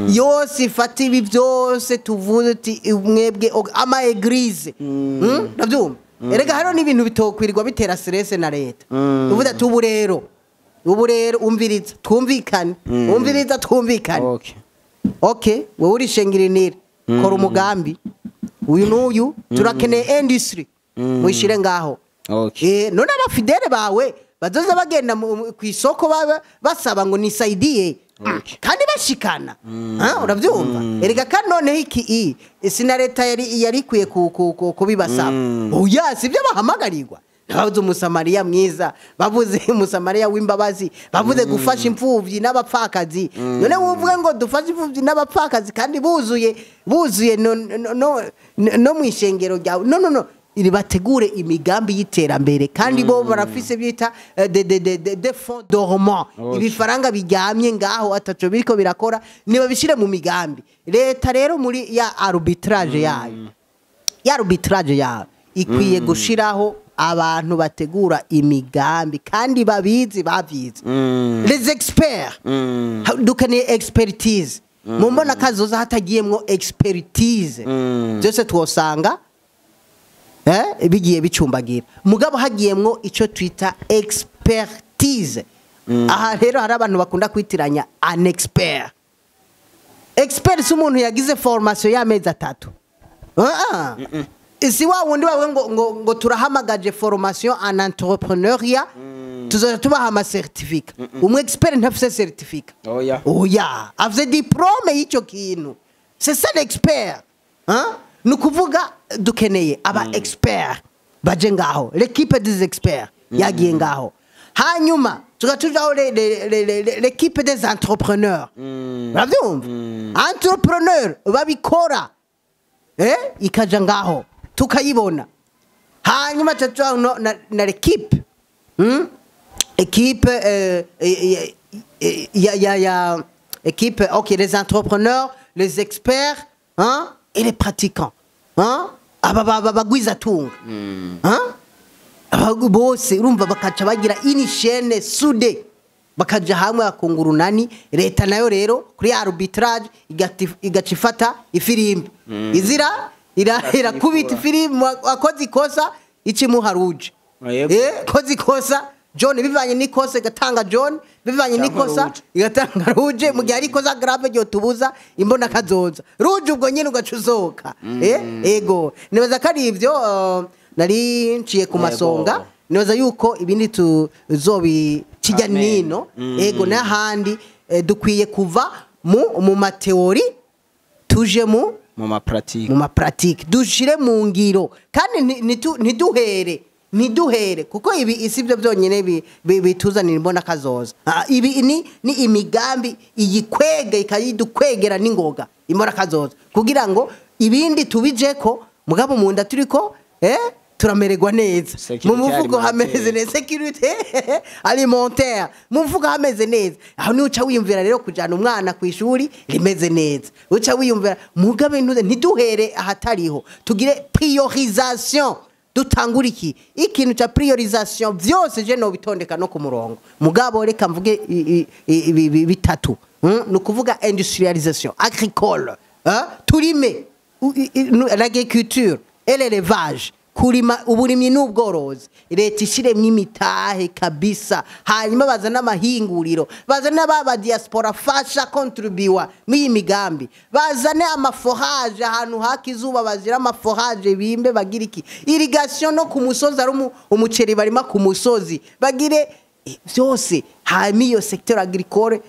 yose ifata ibi byose tuvuze ati mwebwe ama eglise ndavyumva erega haro n'ibintu bitokwirirwa bitera stress na leta tuvuze ati ubu rero umviriza twumvikane okay wowe uri shengirinira kora umugambi uyu n'uyu turakeneye industry mwishire ngaho none abafidele bawe bazoza bagenda ku isoko basaba ngo nisaidie kandi bashikana uravyumva erega kandi none iki sina leta yari kwiye kubibasaba oya sivyo bahamagarirwa bavuze umusamariya mwiza bavuze umusamariya w'imbabazi bavuze gufasha imfuvyi n'abapfakazi none wuvuge ngo dufashe imfuvyi n'abapfakazi kandi buzuye no mwishengero ryawe no iri bategure imigambi y'iterambere kandi bo barafise bita de fonds dormant ibifaranga biryamye ngaho ataco biriko birakora niba bishire mu migambi leta rero muri ya arbitrage yayo ikwiye gushiraho abantu bategura imigambi kandi bavyize les experts dukeneye expertise mu Imbonakazoza hatagiyemwo expertise byose twosanga bigiye bicumbagira mugabo hagiyemwo ico twita expertise aha rero hari abantu bakunda kwitiranya an expert umuntu yagize formation y'amezi 3 si wa wundi bawe ngo turahamagaje formation en entrepreneuriat tuzoja tubaha ama certificat umwe expert ntafise certificat oya afise diplome y'icyo kintu c'est ça l'expert hein nukuvuga dukeneye aba expert baje ngaho l'équipe des experts yagiye ngaho hanyuma tugacujaho l'équipe des entrepreneurs uravyumva entrepreneur babikora ikaja ngaho tukayibona hanyuma tucaho na l'équipe équipe équipe OK les entrepreneurs les experts hein et les pratiquants hein abagwiza tunga hein bose urumva bakaca bagira ini chaîne soudée bakaja hamwe akungurunani leta nayo rero kuri arbitrage igacifata ifirimbi izira irakubita ifirimbi akoze ikosa ikimuharuje koze ikosa John bivanye n'ikosa gatanga John bivanye n'ikosa igatanga ruje mu gihe ari kosa grave ryo tubuza Imbonakazoza ruje ubwo nyine ugacuzoka ego nibaza kari ivyo nari nciye ku masonga nibaza yuko ibindi tuzobi kijya nino ego n'ahandi dukwiye kuva mu mateori tuje mu ma pratique dushire mu ngiro kandi ntiduhere kuko ibi isibyo byonyine bituzanira Imbonakazoza ibi ni imigambi iyikwege ikayidukwegera n'ingoga Imbonakazoza kugira ngo ibindi tubijeko mugabo munda turiko turamererwa neza mu muvugo hameze neza sécurité alimentaire mu muvugo hameze neza aho ni uca wiyumvira rero kujana umwana ku ishuri rimeze neza uca wiyumvira mugabe ntiduhere ahatariho tugire priorisation dutangura ikintu cha priorisation byose je no bitondeka no ku murongo mugabo reka mvuge bitatu nukuvuga industrialisation agricole turime l'agriculture et l'élevage kurima uburimyi n'ubworozi leta ishiremwe imitahe kabisa hanyuma bazana amahinguriro bazana baba diaspora fasha contribuwa miyi migambi bazane amaforage ahantu hakizuba bazira amaforage bimbe bagira iki irrigation no ku musozi ari umuceri barima ku musozi bagire byose hanyuma iyo secteur agricole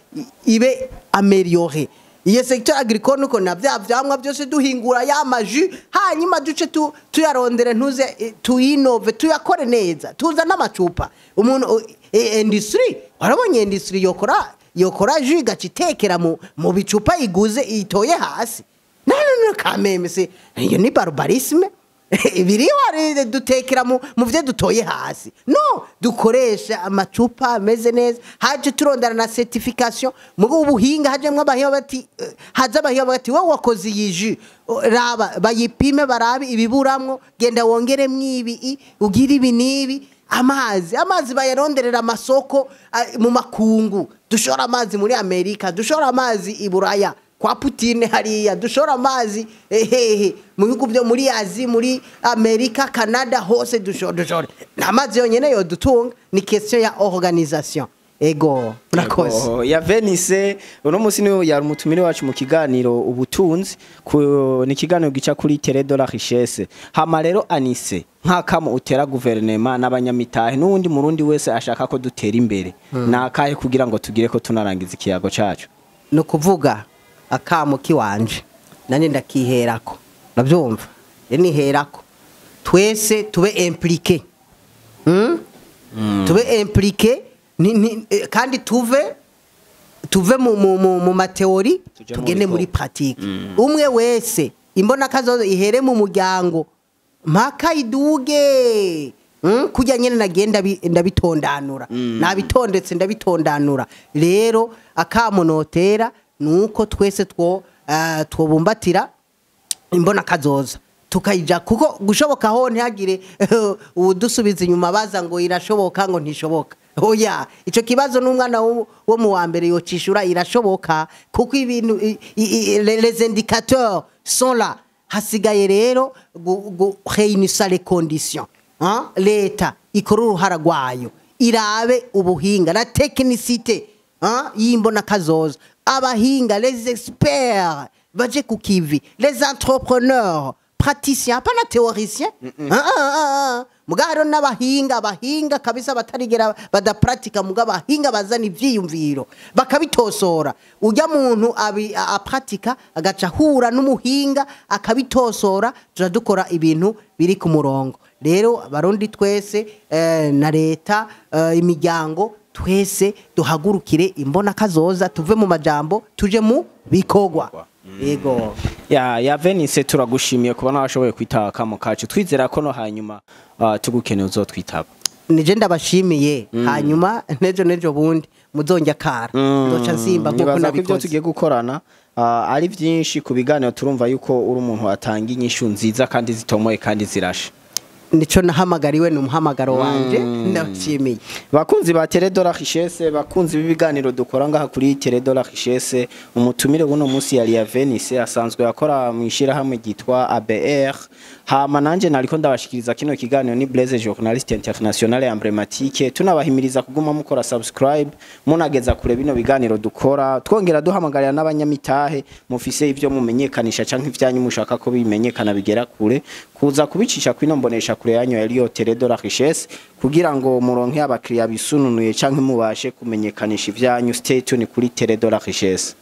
ibe améliorée iyo secteur agricole nuko navyamwa byose duhingura ya maju hanyuma duce tuyarondere ntuze tuyinove tuyakore neza tuza n'amacupa umuntu industry warabonye industry yokora jus gacitekera mu bicupa iguze itoye hasi none kameme se iyo ni barbarisme ibiri wari dutekera mu vye dutoye hasi no dukoresha amacupa ameze neza haje turondana na certification mugo ubuhinga hajemwe abahiyo bati haza abahiyo bati wowe wakoze yiji raba bayipime barabi ibiburamwo genda wongere mwibi ugira ibi nibi amazi bayaronderera amasoko mu makungu dushora amazi muri Amerika dushora amazi i Buraya kwa Putin hariya dushora amazi mu bihugu byo muri Azi muri Amerika Canada hose dushora namazi yonyene yo dutunga ni question ya organisation ego murakoze ya Venice uno musi ni yari umutumire wacu mu kiganiro ubutunzi ni kiganiro gica kuri Télé de la Richesse hama rero Anise nk'akamo utera guverinema n'abanyamitahe n'undi murundi wese ashaka ko dutera imbere nakahe kugira ngo tugire ko tunarangiza ikiyago cacu no kuvuga akamo kiwanje nane ndakiherako navyumva niherako twese tube impliqué tube impliqué kandi tuve mu mateori tugende muri pratique umwe wese Imbonakazoza ihere mu muryango mpaka iduge kujya nyene nagenda ndabitondanura nabitondetse ndabitondanura rero akamonotera nuko twese twobumbatira Imbonakazoza tukayija kuko gushoboka ho ntihagire udusubiza inyuma baza ngo irashoboka ngo ntishoboka oya ico kibazo n'umwana wo mu wa mbere yocishura irashoboka kuko ibintu les indicateurs sont là hasigaye rero réunir les conditions leta ikora uruhara rwayo irabe ubuhinga na technicité y'Imbonakazoza abahinga les experts baje kukivi les entrepreneurs praticien hapana théoricien mugaro n'abahinga kabisa batarigera badapratika muga bahinga bazana ivyiyumviro bakabitosora urya muntu apratika agaca hura n'umuhinga akabitosora turadukora ibintu biri ku murongo rero abarundi twese na leta imiryango twese duhagurukire Imbonakazoza tuve mu majambo tuje mu bikogwa yego ya Venice turagushimiye kubona washoboye kwitaba kamo kacu twizera ko no hanyuma tugukeneye uzotwitaba nije ndabashimiye hanyuma nejo bundi muzonja kara ndoca nsimba nkuko nabikoze tugiye gukorana ari byinshi ku biganiro turumva yuko uri umuntu atanga inyishu nziza kandi zitomoye kandi zirashe nico nahamagariwe n'umuhamagaro wanje ndashimiye bakunzi ba Teledora Richesse bakunzi b'ibiganiro dukora ngaha kuri Teledora Richesse umutumire buno munsi yari ya Venice asanzwe yakora mu ishira hamwe gitwa ABR hama nanje nariko ndabashikiriza kino kiganiro ni Blaise journaliste international emblématique tunabahimiriza kuguma mukora subscribe munageza kure bino biganiro dukora twongera duhamagarira n'abanyamitahe mufise ivyo mumenyekanisha canke ivyanyu mushaka ko bimenyekana bigera kure kuza kubicisha kwino mbonesha kure yanyu yariyo Teledora Richesse kugira ngo muronke abakiriya bisununuye canke mubashe kumenyekanisha ivyanyu stay tuned kuri Teledora Richesse.